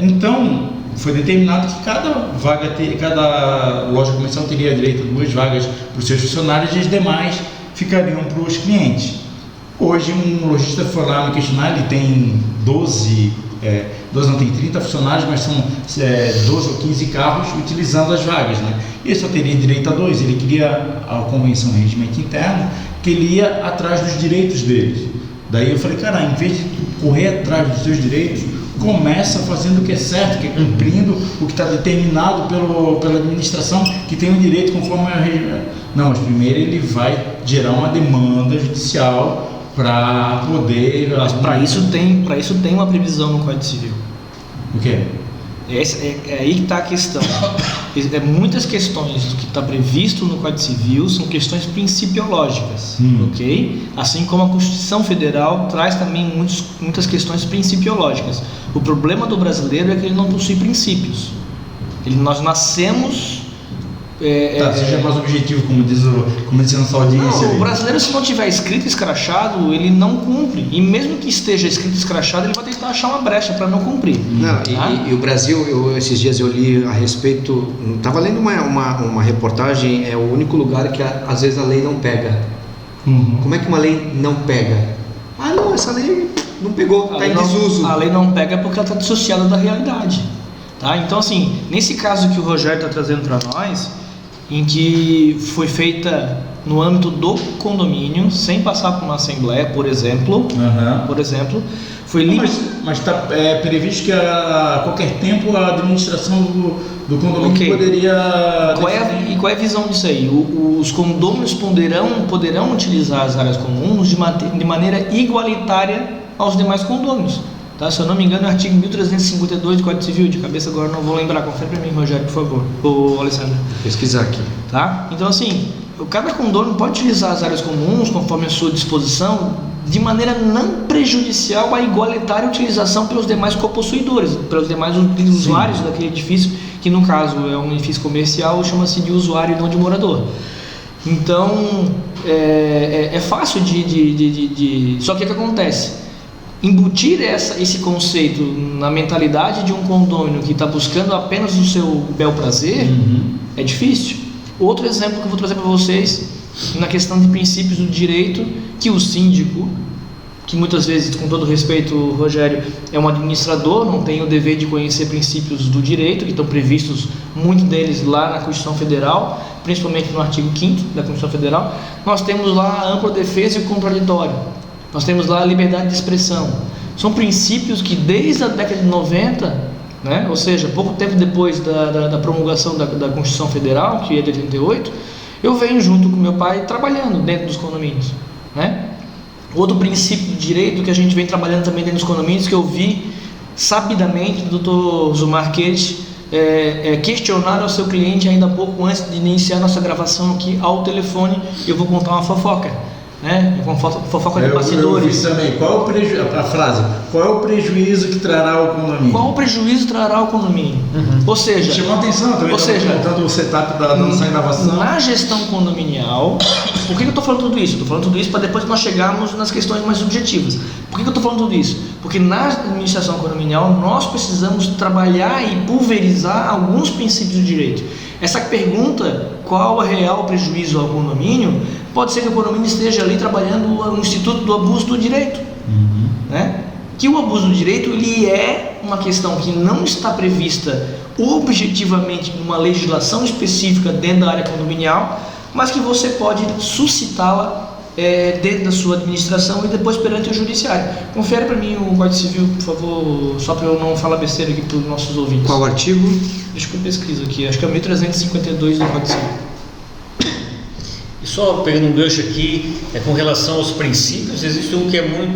[SPEAKER 1] Então, foi determinado que cada loja comercial teria direito a 2 vagas para os seus funcionários e as demais ficariam para os clientes. Hoje, um lojista foi lá me questionar, ele tem 30 funcionários, mas são 12 ou 15 carros utilizando as vagas, né? Ele só teria direito a 2, ele queria a convenção de regimento interno, que ele ia atrás dos direitos deles. Daí eu falei, cara, em vez de correr atrás dos seus direitos, começa fazendo o que é certo, que é cumprindo o que está determinado pela administração, que tem o direito conforme a região. Não, mas primeiro ele vai gerar uma demanda judicial para poder...
[SPEAKER 3] Mas para isso tem uma previsão no Código Civil.
[SPEAKER 1] O quê?
[SPEAKER 3] É aí que está a questão. Muitas questões do que está previsto no Código Civil são questões principiológicas, ok? Assim como a Constituição Federal traz também muitas questões principiológicas. O problema do brasileiro é que ele não possui princípios. Nós nascemos...
[SPEAKER 1] seja mais objetivo, como diz a nossa audiência.
[SPEAKER 3] Não, o brasileiro, se não tiver escrito escrachado, ele não cumpre. E mesmo que esteja escrito escrachado, ele vai tentar achar uma brecha para não cumprir.
[SPEAKER 2] E o Brasil, esses dias eu li a respeito, estava lendo uma reportagem, é o único lugar que às vezes a lei não pega. Como é que uma lei não pega? Não, essa lei não pegou, está em desuso.
[SPEAKER 3] A lei não pega porque ela está dissociada da realidade. Tá? Então, assim, nesse caso que o Rogério está trazendo para nós, em que foi feita no âmbito do condomínio, sem passar por uma assembleia, por exemplo, Foi
[SPEAKER 1] Mas está previsto que a qualquer tempo a administração do condomínio
[SPEAKER 3] Ok.
[SPEAKER 1] poderia...
[SPEAKER 3] E qual é a visão disso aí? Os condôminos poderão utilizar as áreas comuns de maneira igualitária aos demais condôminos. Tá? Se eu não me engano, é o artigo 1352 do Código Civil, de cabeça agora não vou lembrar. Confere para mim, Rogério, por favor. Ô, Alessandro.
[SPEAKER 2] Vou pesquisar aqui.
[SPEAKER 3] Tá? Então, assim, cada condômino pode utilizar as áreas comuns conforme a sua disposição, de maneira não prejudicial à igualitária utilização pelos demais copossuidores, pelos demais usuários daquele edifício, que no caso é um edifício comercial, chama-se de usuário e não de morador. Então, é fácil Só que o que acontece? Embutir esse conceito na mentalidade de um condômino que está buscando apenas o seu bel prazer é difícil. Outro exemplo que eu vou trazer para vocês, na questão de princípios do direito, que o síndico, que muitas vezes, com todo respeito, Rogério, é um administrador, não tem o dever de conhecer princípios do direito, que estão previstos, muitos deles lá na Constituição Federal, principalmente no artigo 5º da Constituição Federal. Nós temos lá a ampla defesa e o contraditório, nós temos lá a liberdade de expressão. São princípios que desde a década de 90, né, ou seja, pouco tempo depois da promulgação da Constituição Federal, que é de 88, eu venho junto com meu pai trabalhando dentro dos condomínios, né? Outro princípio de direito que a gente vem trabalhando também dentro dos condomínios, que eu vi sabidamente do Dr. Zumar Queiroz questionar ao seu cliente ainda pouco antes de iniciar nossa gravação aqui ao telefone. Eu vou contar uma fofoca, né? Uma fofoca de bastidores.
[SPEAKER 1] Eu vi também. Qual é o prejuízo que trará ao condomínio?
[SPEAKER 3] Qual o prejuízo trará ao condomínio? Ou seja,
[SPEAKER 1] chamou atenção também. Montando o setup da nossa gravação.
[SPEAKER 3] Na gestão condominial, por que eu estou falando tudo isso? Estou falando tudo isso para depois nós chegarmos nas questões mais objetivas. Por que eu estou falando tudo isso? Porque na administração condominial nós precisamos trabalhar e pulverizar alguns princípios do direito. Essa pergunta, qual é o real prejuízo ao condomínio, pode ser que o condomínio esteja ali trabalhando no Instituto do Abuso do Direito, né? Que o abuso do direito ele é uma questão que não está prevista objetivamente numa legislação específica dentro da área condominial, mas que você pode suscitá-la dentro da sua administração e depois perante o judiciário. Confere para mim o Código Civil, por favor, só para eu não falar besteira aqui para os nossos ouvintes.
[SPEAKER 2] Qual artigo?
[SPEAKER 3] Deixa que eu pesquiso aqui, acho que é 1352 do Código Civil.
[SPEAKER 4] E só pegando um gancho aqui, com relação aos princípios, existe um que é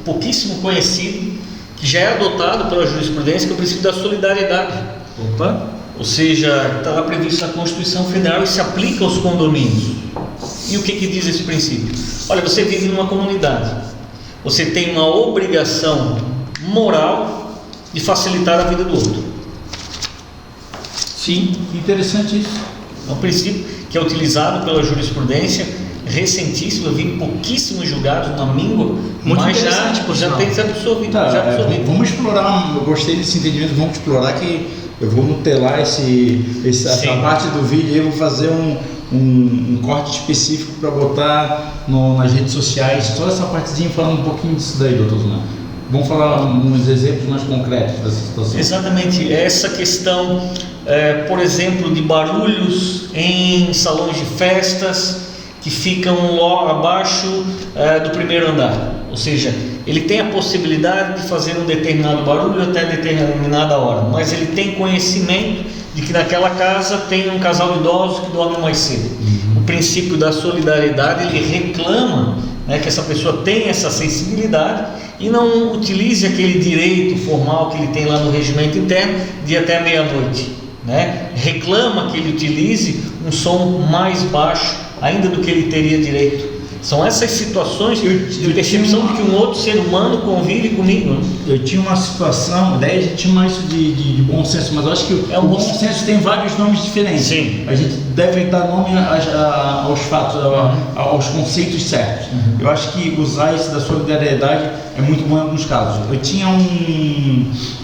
[SPEAKER 4] pouquíssimo conhecido, que já é adotado pela jurisprudência, que é o princípio da solidariedade.
[SPEAKER 3] Opa!
[SPEAKER 4] Ou seja, está lá previsto na Constituição Federal e se aplica aos condomínios. E o que diz esse princípio? Olha, você vive numa comunidade, você tem uma obrigação moral de facilitar a vida do outro.
[SPEAKER 3] Sim,
[SPEAKER 1] interessante isso.
[SPEAKER 4] É um princípio que é utilizado pela jurisprudência, recentíssimo, eu vi em pouquíssimos julgados, uma míngua,
[SPEAKER 3] muito
[SPEAKER 4] mas
[SPEAKER 3] já
[SPEAKER 4] tem se absorvido.
[SPEAKER 1] Vamos explorar, eu gostei desse entendimento, vamos explorar que eu vou nutelar essa parte do vídeo aí, vou fazer um corte específico para botar nas redes sociais, só essa partezinha falando um pouquinho disso daí, doutor Zumar. Vamos falar uns exemplos mais concretos dessa situação.
[SPEAKER 4] Exatamente, essa questão, por exemplo, de barulhos em salões de festas que ficam lá abaixo do primeiro andar. Ou seja, ele tem a possibilidade de fazer um determinado barulho até determinada hora, mas ele tem conhecimento de que naquela casa tem um casal de idosos que dorme mais cedo. O princípio da solidariedade, ele reclama, né, que essa pessoa tenha essa sensibilidade e não utilize aquele direito formal que ele tem lá no regimento interno de até meia-noite, né? Reclama que ele utilize um som mais baixo ainda do que ele teria direito. São essas situações de percepção de que um outro ser humano convive comigo.
[SPEAKER 1] Eu tinha uma situação, daí a gente chama isso de bom senso, mas eu acho que o bom senso tem vários nomes diferentes.
[SPEAKER 4] Sim.
[SPEAKER 1] A gente deve dar nome aos fatos, aos conceitos certos. Eu acho que usar isso da solidariedade é muito bom em alguns casos. Eu tinha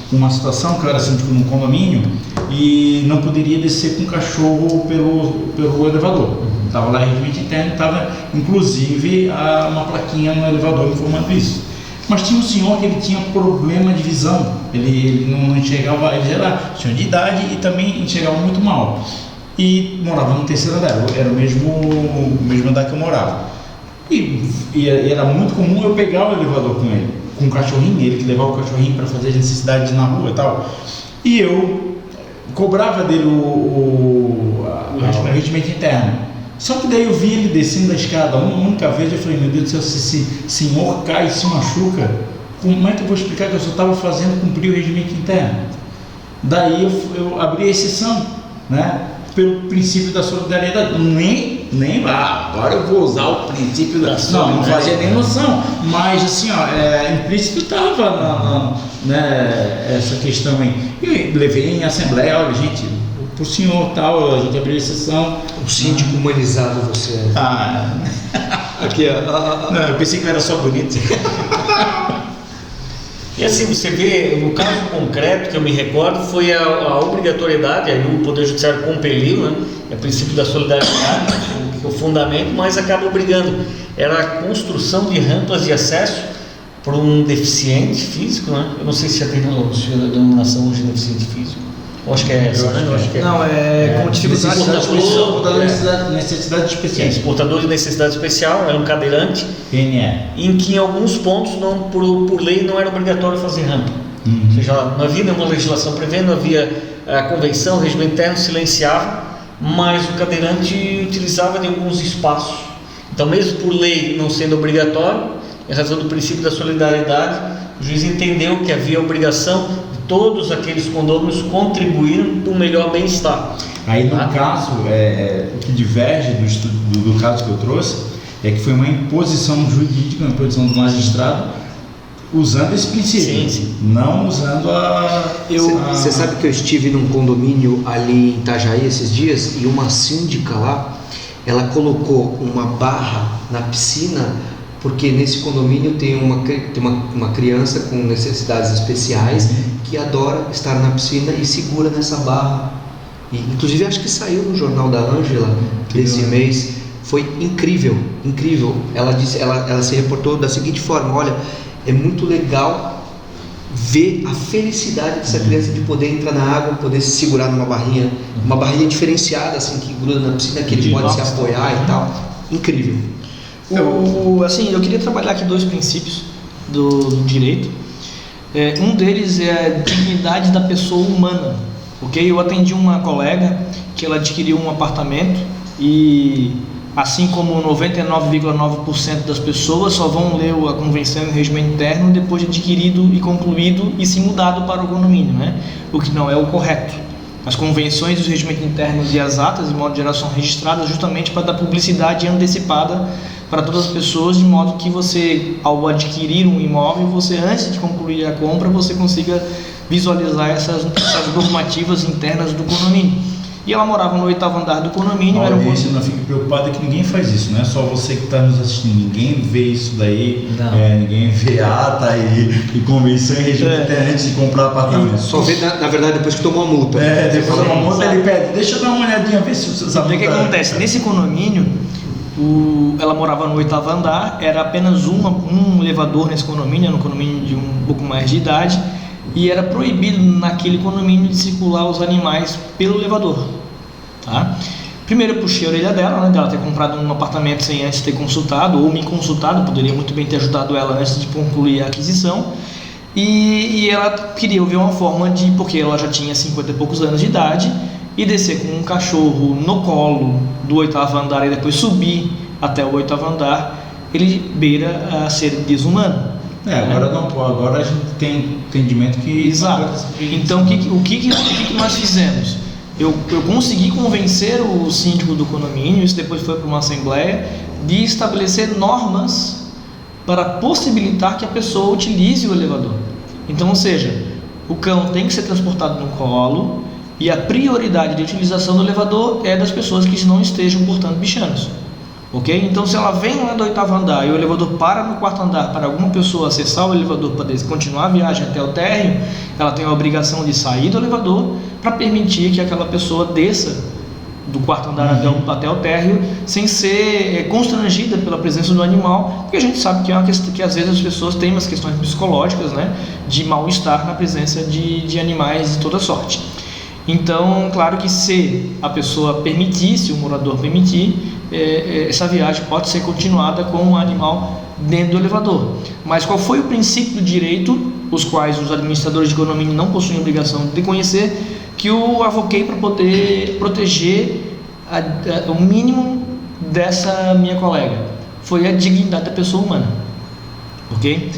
[SPEAKER 1] uma situação que eu era síndico num condomínio e não poderia descer com o cachorro pelo elevador. Estava lá regimento interno, estava inclusive uma plaquinha no elevador informando isso. Mas tinha um senhor que ele tinha problema de visão, ele não enxergava, ele já era senhor de idade e também enxergava muito mal. E morava no terceiro andar, era o mesmo andar que eu morava. E era muito comum eu pegar o elevador com ele. com o cachorrinho, ele que levava o cachorrinho para fazer as necessidades na rua e tal. E eu cobrava dele o regimento interno. Só que daí eu vi ele descendo a escada uma única vez, eu falei, meu Deus do céu, se esse senhor cai e se machuca, como é que eu vou explicar que eu só estava fazendo cumprir o regimento interno? Daí eu abri a exceção, né? Pelo princípio da solidariedade. Nem agora eu vou usar o princípio da não fazia nem noção, mas assim, implícito estava né, essa questão aí. E levei em assembleia, olha gente, pro senhor tal, a gente abriu exceção.
[SPEAKER 2] Um síndico humanizado você é.
[SPEAKER 1] Aqui, não, eu pensei que era só bonito.
[SPEAKER 4] E assim, você vê, no caso concreto que eu me recordo, foi a obrigatoriedade, aí o Poder Judiciário compeliu, né? É o princípio da solidariedade, o fundamento, mas acaba obrigando. Era a construção de rampas de acesso para um deficiente físico, né? Eu não sei se já tem a denominação hoje de deficiente físico. Eu acho que é essa, né?
[SPEAKER 3] Não, com dificuldade
[SPEAKER 1] necessidade especial.
[SPEAKER 4] Portador de necessidade especial, era um cadeirante,
[SPEAKER 1] PNE.
[SPEAKER 4] em que em alguns pontos, por lei, não era obrigatório fazer rampa. Ou seja, não havia nenhuma legislação prevendo, não havia a convenção, o regimento interno silenciava, mas o cadeirante utilizava de alguns espaços. Então, mesmo por lei não sendo obrigatório, em razão do princípio da solidariedade, o juiz entendeu que havia obrigação de todos aqueles condôminos contribuírem para o melhor bem-estar.
[SPEAKER 1] Aí, no caso, o que diverge do caso que eu trouxe é que foi uma imposição jurídica, uma imposição do magistrado, usando esse princípio,
[SPEAKER 4] sim.
[SPEAKER 1] Não usando
[SPEAKER 2] Você sabe que eu estive num condomínio ali em Itajaí esses dias e uma síndica lá, ela colocou uma barra na piscina porque nesse condomínio tem uma criança com necessidades especiais que adora estar na piscina e segura nessa barra. E, inclusive acho que saiu no jornal da Ângela desse mês. Foi incrível. Ela disse, ela se reportou da seguinte forma: olha, é muito legal ver a felicidade dessa criança de poder entrar na água, poder se segurar numa barrinha, uma barrinha diferenciada assim que gruda na piscina, que ele pode se apoiar e tal. Incrível.
[SPEAKER 3] Eu queria trabalhar aqui dois princípios do direito. Um deles é a dignidade da pessoa humana. Ok? Eu atendi uma colega que ela adquiriu um apartamento e, assim como 99,9% das pessoas só vão ler a convenção e o regimento interno depois de adquirido e concluído e se mudado para o condomínio, né? O que não é o correto. As convenções, os regimentos internos e as atas, de modo geral, são registradas justamente para dar publicidade antecipada para todas as pessoas, de modo que você, ao adquirir um imóvel, você, antes de concluir a compra, você consiga visualizar essas normativas internas do condomínio. E ela morava no 8º andar do condomínio.
[SPEAKER 1] Você não fique preocupado que ninguém faz isso, não é só você que está nos assistindo, ninguém vê isso daí, ninguém vê ata e convenção e regime interno antes de comprar apartamento.
[SPEAKER 2] Só vê, na verdade, depois que tomou a multa.
[SPEAKER 1] Depois de uma multa ele pede, deixa eu dar uma olhadinha, ver se você sabe
[SPEAKER 3] o que acontece. Nesse condomínio, ela morava no 8º andar, era apenas um elevador nesse condomínio, era um condomínio de um pouco mais de idade, e era proibido naquele condomínio de circular os animais pelo elevador, tá? Primeiro eu puxei a orelha dela, né, dela ter comprado um apartamento sem antes ter consultado, ou me consultado, poderia muito bem ter ajudado ela antes de concluir a aquisição, e ela queria ver uma forma de, porque ela já tinha 50 e poucos anos de idade, e descer com um cachorro no colo do 8º andar e depois subir até o 8º andar, ele beira a ser desumano.
[SPEAKER 1] Agora não pode, agora a gente tem entendimento que...
[SPEAKER 3] Exato. Então o que nós fizemos? Eu consegui convencer o síndico do condomínio, isso depois foi para uma assembleia, de estabelecer normas para possibilitar que a pessoa utilize o elevador. Então, ou seja, o cão tem que ser transportado no colo e a prioridade de utilização do elevador é das pessoas que não estejam portando bichanos. Ok? Então, se ela vem lá do 8º andar e o elevador para no 4º andar para alguma pessoa acessar o elevador para continuar a viagem até o térreo, ela tem a obrigação de sair do elevador para permitir que aquela pessoa desça do 4º andar até o térreo sem ser constrangida pela presença do animal, porque a gente sabe que é uma questão que às vezes as pessoas têm umas questões psicológicas, né, de mal-estar na presença de animais de toda sorte. Então, claro que se a pessoa permitir, se o morador permitir, essa viagem pode ser continuada com o animal dentro do elevador. Mas qual foi o princípio do direito, os quais os administradores de condomínio não possuem obrigação de conhecer, que eu avoquei para poder proteger o mínimo dessa minha colega? Foi a dignidade da pessoa humana. Ok?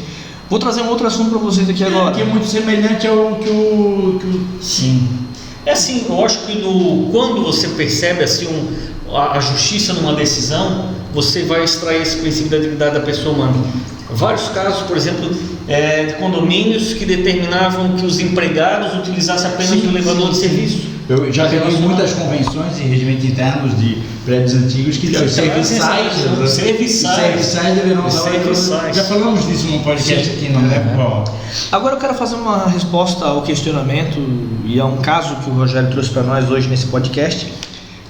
[SPEAKER 3] Vou trazer um outro assunto para vocês aqui agora.
[SPEAKER 1] Que é muito semelhante ao que o...
[SPEAKER 4] Sim. É assim, eu acho que quando você percebe assim, a justiça numa decisão, você vai extrair esse princípio da dignidade da pessoa humana. Vários casos, por exemplo, de condomínios que determinavam que os empregados utilizassem apenas o elevador de serviço.
[SPEAKER 1] Eu já peguei muitas convenções e regimentos internos de prédios antigos que os serviçais deverão usar. Já falamos disso num podcast aqui, não lembro qual.
[SPEAKER 3] Agora eu quero fazer uma resposta ao questionamento, e a um caso que o Rogério trouxe para nós hoje nesse podcast,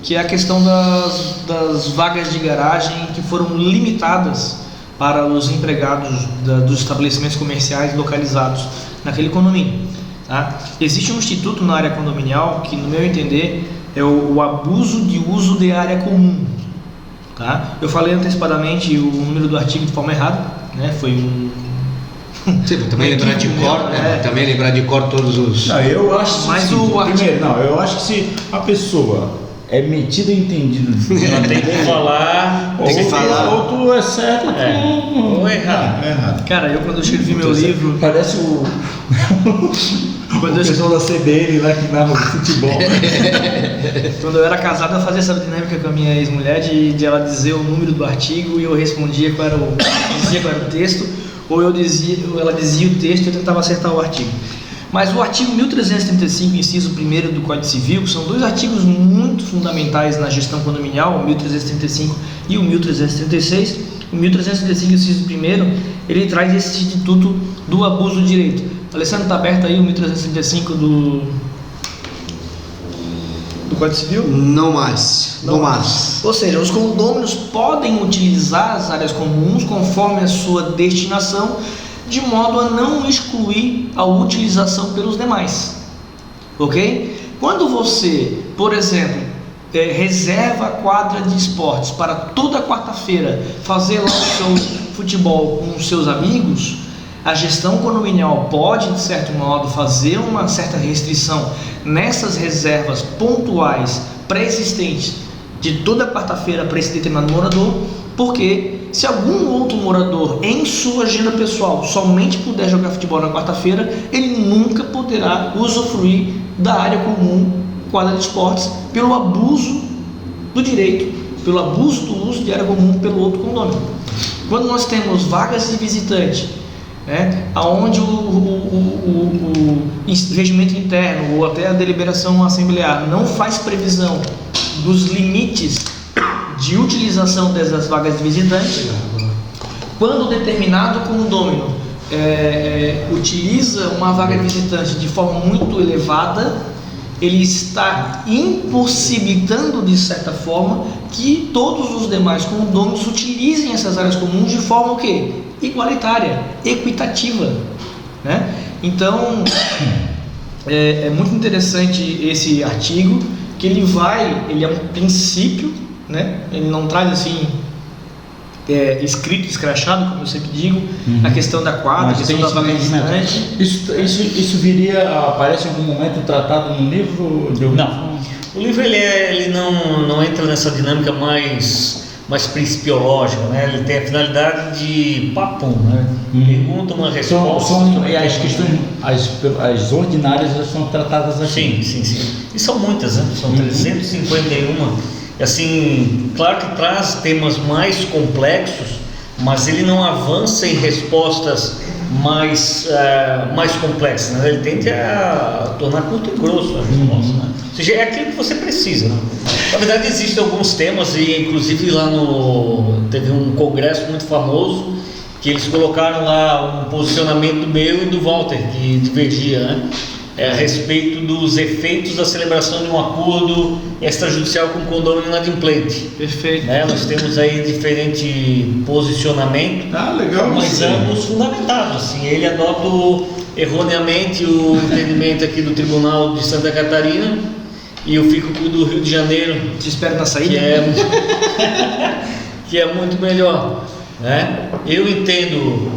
[SPEAKER 3] que é a questão das vagas de garagem que foram limitadas para os empregados dos estabelecimentos comerciais localizados naquele condomínio. Tá? Existe um instituto na área condominial que, no meu entender, é o abuso de uso de área comum. Tá? Eu falei antecipadamente o número do artigo de forma errada, né? Foi um...
[SPEAKER 2] também lembrar de cor, né? Também lembrar de cor todos os...
[SPEAKER 1] Não, eu acho
[SPEAKER 3] mas
[SPEAKER 1] eu acho que se a pessoa é metido e entendido,
[SPEAKER 4] tem que falar,
[SPEAKER 1] ou tu é certo
[SPEAKER 4] ou é errado.
[SPEAKER 1] É errado.
[SPEAKER 3] Cara, eu quando eu escrevi meu livro...
[SPEAKER 1] Parece o pessoal da CBN lá que narra o futebol.
[SPEAKER 3] Quando eu era casado, eu fazia essa dinâmica com a minha ex-mulher de ela dizer o número do artigo e eu respondia qual era o texto, ou ela dizia o texto e eu tentava acertar o artigo. Mas o artigo 1335, inciso 1º do Código Civil, que são dois artigos muito fundamentais na gestão condominial, o 1335 e o 1336. O 1335, inciso 1º, ele traz esse instituto do abuso de direito. Alessandro, está aberto aí o 1335 do Código Civil?
[SPEAKER 2] Não mais.
[SPEAKER 3] Ou seja, os condôminos podem utilizar as áreas comuns conforme a sua destinação, de modo a não excluir a utilização pelos demais. Ok? Quando você, por exemplo, reserva a quadra de esportes para toda quarta-feira fazer lá o seu futebol com os seus amigos, a gestão condominial pode, de certo modo, fazer uma certa restrição nessas reservas pontuais pré-existentes de toda quarta-feira para esse determinado morador, porque se algum outro morador em sua agenda pessoal somente puder jogar futebol na quarta-feira, ele nunca poderá usufruir da área comum, quadra de esportes, pelo abuso do direito, pelo abuso do uso de área comum pelo outro condomínio. Quando nós temos vagas de visitante, aonde o regimento interno ou até a deliberação assemblear não faz previsão dos limites de utilização dessas vagas de visitante, quando determinado condômino utiliza uma vaga de visitante de forma muito elevada, ele está impossibilitando, de certa forma, que todos os demais condôminos utilizem essas áreas comuns de forma o quê? Igualitária, equitativa, né? Então é muito interessante esse artigo, que ele é um princípio, né? Ele não traz assim escrito, escrachado, como eu sempre digo, a questão da quadra, a questão da vaga visitante.
[SPEAKER 1] Isso viria, aparece em algum momento tratado no livro?
[SPEAKER 4] Não. O livro ele não entra nessa dinâmica mais principiológica, né? Ele tem a finalidade de papum, né? Pergunta, uma resposta.
[SPEAKER 1] As questões, as ordinárias, elas são tratadas aqui.
[SPEAKER 4] Sim. E são muitas, né? São 351. Assim, claro que traz temas mais complexos, mas ele não avança em respostas mais complexas, né? Ele tende a tornar curto e grosso a resposta, né? Ou seja, é aquilo que você precisa, né? Na verdade, existem alguns temas, e inclusive lá teve um congresso muito famoso, que eles colocaram lá um posicionamento meu e do Walter, que divergia, né? A respeito dos efeitos da celebração de um acordo extrajudicial com o condomínio inadimplente.
[SPEAKER 3] Perfeito.
[SPEAKER 4] Né? Nós temos aí diferente posicionamento,
[SPEAKER 1] legal,
[SPEAKER 4] mas ambos fundamentados. Assim, ele adota erroneamente o entendimento aqui do Tribunal de Santa Catarina, e eu fico com o do Rio de Janeiro.
[SPEAKER 3] Te espero na saída.
[SPEAKER 4] Que é muito melhor. né? Eu entendo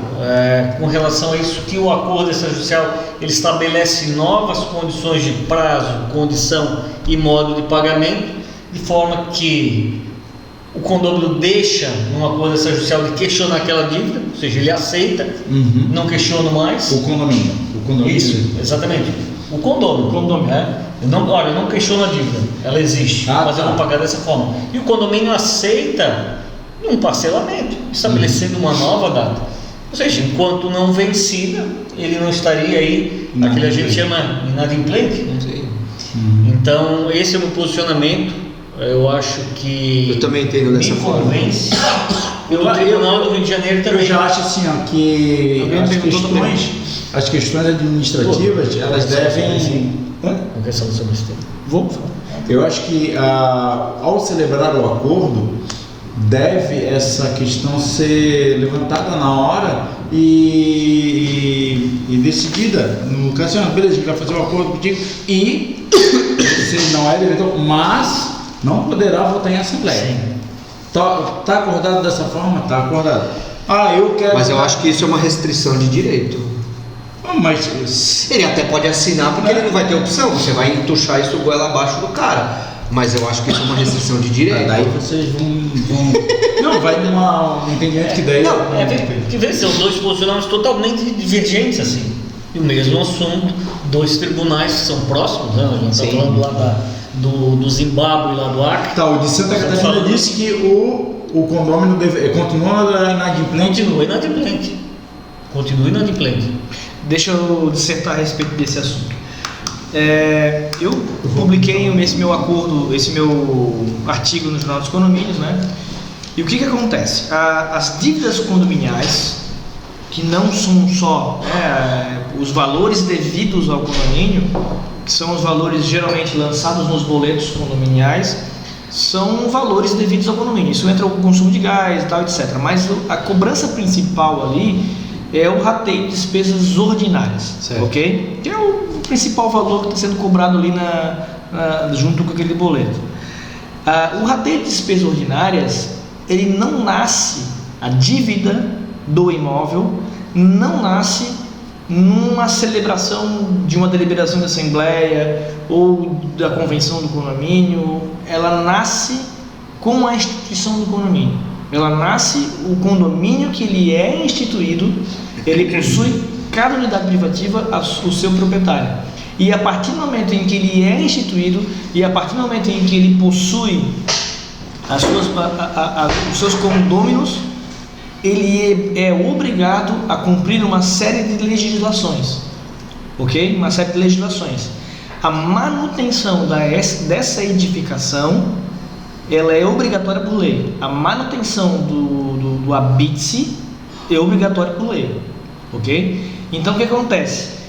[SPEAKER 4] com relação a isso que o acordo extrajudicial ele estabelece novas condições de prazo, condição e modo de pagamento, de forma que o condômino deixa num acordo extrajudicial de questionar aquela dívida, ou seja, ele aceita, não questiona mais.
[SPEAKER 1] O condomínio.
[SPEAKER 4] Isso, exatamente. O condômino. Né? Eu não questiono a dívida, ela existe, mas eu vou pagar dessa forma. E o condomínio aceita um parcelamento, estabelecendo uma nova data. Ou seja, enquanto não vencida, ele não estaria aí, aquele a gente chama inadimplente. Né? Então, esse é o meu posicionamento. Eu acho que
[SPEAKER 2] eu também entendo dessa forma.
[SPEAKER 4] Convence. Pelo Tribunal do Rio de Janeiro também.
[SPEAKER 1] Eu já acho assim, ó, que as questões administrativas, elas devem...
[SPEAKER 4] Não quer falar sobre esse tema?
[SPEAKER 1] Vou falar. Eu acho que ao celebrar o acordo, deve essa questão ser levantada na hora e decidida. No caso, beleza, a gente vai fazer um acordo contigo e se não é devedor, mas não poderá votar em assembleia. Tá acordado dessa forma? Tá acordado. Eu quero...
[SPEAKER 2] Mas eu acho que isso é uma restrição de direito.
[SPEAKER 1] Mas
[SPEAKER 2] ele até pode assinar porque ele não vai ter opção, você vai entuchar isso goela abaixo do cara. Mas eu acho que isso é uma restrição de direito.
[SPEAKER 1] Daí vocês vão... Não, vai um entendimento que daí...
[SPEAKER 4] Que são dois posicionamentos totalmente divergentes assim. E o mesmo assunto, dois tribunais que são próximos, né? A gente está falando lá do Zimbábue e lá do Acre.
[SPEAKER 1] O de Santa Catarina disse que o condômino continua inadimplente.
[SPEAKER 4] Continua inadimplente.
[SPEAKER 3] Deixa eu dissertar a respeito desse assunto. Eu publiquei esse meu acordo, esse meu artigo no Jornal dos Condomínios, né? E o que acontece? As dívidas condominiais, que não são só os valores devidos ao condomínio, que são os valores geralmente lançados nos boletos condominiais, são valores devidos ao condomínio. Isso entra o consumo de gás e tal, etc. Mas a cobrança principal ali é o rateio de despesas ordinárias, ok? Que é o principal valor que está sendo cobrado ali junto com aquele boleto. O rateio de despesas ordinárias, ele não nasce, a dívida do imóvel não nasce numa celebração de uma deliberação da Assembleia ou da convenção do condomínio. Ela nasce com a instituição do condomínio. Ela nasce, o condomínio que ele é instituído, ele possui cada unidade privativa o seu proprietário. E a partir do momento em que ele é instituído e a partir do momento em que ele possui os seus condôminos, ele é obrigado a cumprir uma série de legislações, ok? Uma série de legislações. A manutenção dessa edificação, ela é obrigatória por lei. A manutenção do habite é obrigatória por lei, ok? Então o que acontece?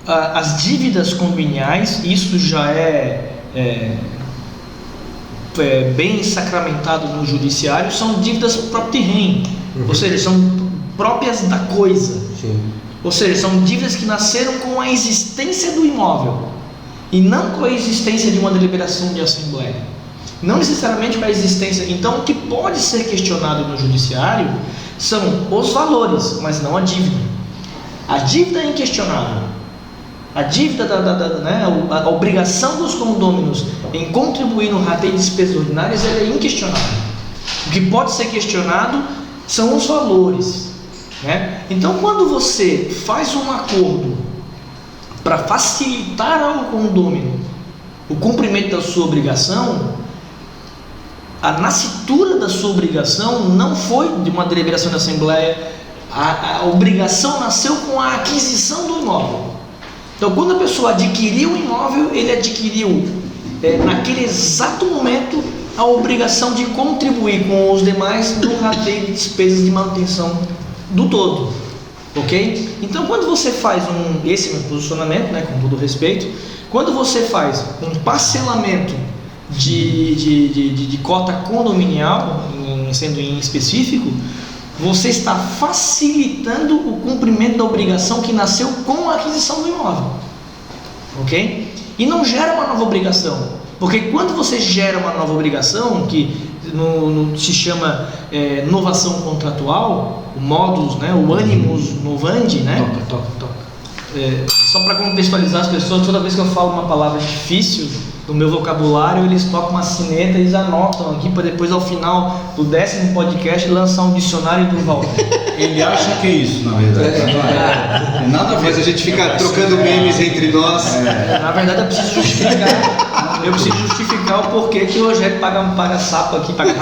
[SPEAKER 3] As dívidas condominiais, isso já é bem sacramentado no judiciário, são dívidas propter rem, ou seja, são próprias da coisa.
[SPEAKER 2] Sim.
[SPEAKER 3] Ou seja, são dívidas que nasceram com a existência do imóvel e não com a existência de uma deliberação de assembleia, não necessariamente com a existência. Então, o que pode ser questionado no judiciário são os valores, mas não a dívida. A dívida é inquestionável. A dívida, a obrigação dos condôminos em contribuir no rateio de despesas ordinárias, ela é inquestionável. O que pode ser questionado são os valores, né? Então, quando você faz um acordo para facilitar ao condômino o cumprimento da sua obrigação, a nascitura da sua obrigação não foi de uma deliberação da Assembleia. A obrigação nasceu com a aquisição do imóvel. Então, quando a pessoa adquiriu o imóvel, ele adquiriu naquele exato momento a obrigação de contribuir com os demais no rateio de despesas de manutenção do todo, ok? Então, quando você faz esse meu posicionamento, né, com todo respeito, quando você faz um parcelamento de cota condominial, sendo em específico, você está facilitando o cumprimento da obrigação que nasceu com a aquisição do imóvel, ok? E não gera uma nova obrigação, porque quando você gera uma nova obrigação, que se chama novação contratual, o modus, né, o animus novandi, né?
[SPEAKER 2] Toca.
[SPEAKER 3] Só para contextualizar as pessoas, toda vez que eu falo uma palavra difícil no meu vocabulário, eles tocam uma sineta e eles anotam aqui para depois, ao final do 10º podcast, lançar um dicionário do Walter.
[SPEAKER 1] Ele acha que é isso, na verdade. Tem nada a ver.
[SPEAKER 2] Mas a gente fica trocando memes entre nós.
[SPEAKER 3] Na verdade, eu preciso justificar o porquê que o Rogério paga sapo aqui, paga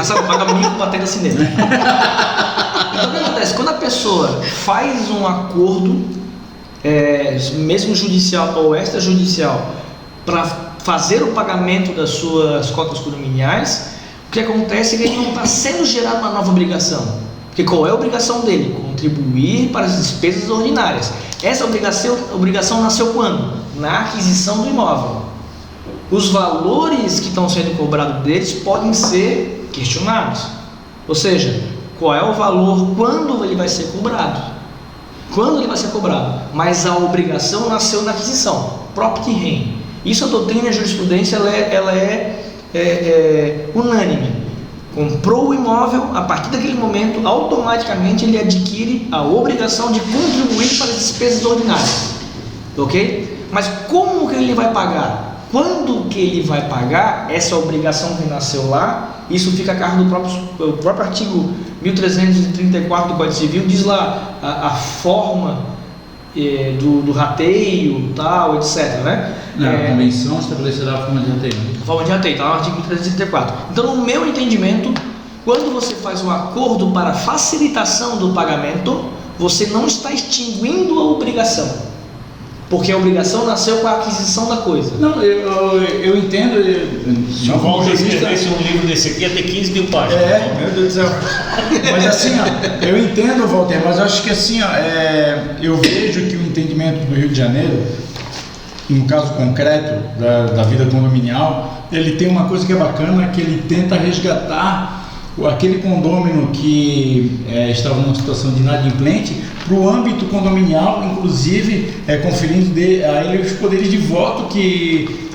[SPEAKER 3] mico para ter da sineta. Então, o que acontece? Quando a pessoa faz um acordo, mesmo judicial ou extrajudicial, para fazer o pagamento das suas cotas condominiais, o que acontece é que ele não está sendo gerada uma nova obrigação. Porque qual é a obrigação dele? Contribuir para as despesas ordinárias. Essa obrigação nasceu quando? Na aquisição do imóvel. Os valores que estão sendo cobrados deles podem ser questionados. Ou seja, qual é o valor, quando ele vai ser cobrado? Quando ele vai ser cobrado? Mas a obrigação nasceu na aquisição. Property rem. Isso a doutrina e a jurisprudência ela é unânime. Comprou o imóvel, a partir daquele momento, automaticamente ele adquire a obrigação de contribuir para as despesas ordinárias. Ok? Mas como que ele vai pagar? Quando que ele vai pagar essa obrigação que nasceu lá? Isso fica a cargo do próprio artigo 1334 do Código Civil, diz lá a forma do rateio, tal, etc, né?
[SPEAKER 1] A convenção estabelecerá a forma de rateio.
[SPEAKER 3] A forma de rateio, está no artigo 1334. Então, no meu entendimento, quando você faz um acordo para facilitação do pagamento, você não está extinguindo a obrigação, porque a obrigação nasceu com a aquisição da coisa.
[SPEAKER 1] Não, eu entendo.
[SPEAKER 4] Se o Walter escrevesse um livro desse aqui, ia ter 15 mil páginas.
[SPEAKER 1] Meu Deus do céu. Mas assim, eu entendo, Walter, mas acho que assim, eu vejo que o entendimento do Rio de Janeiro, no caso concreto da vida condominial, ele tem uma coisa que é bacana, que ele tenta resgatar aquele condômino que estava numa situação de inadimplente para o âmbito condominial, inclusive conferindo a ele os poderes de voto que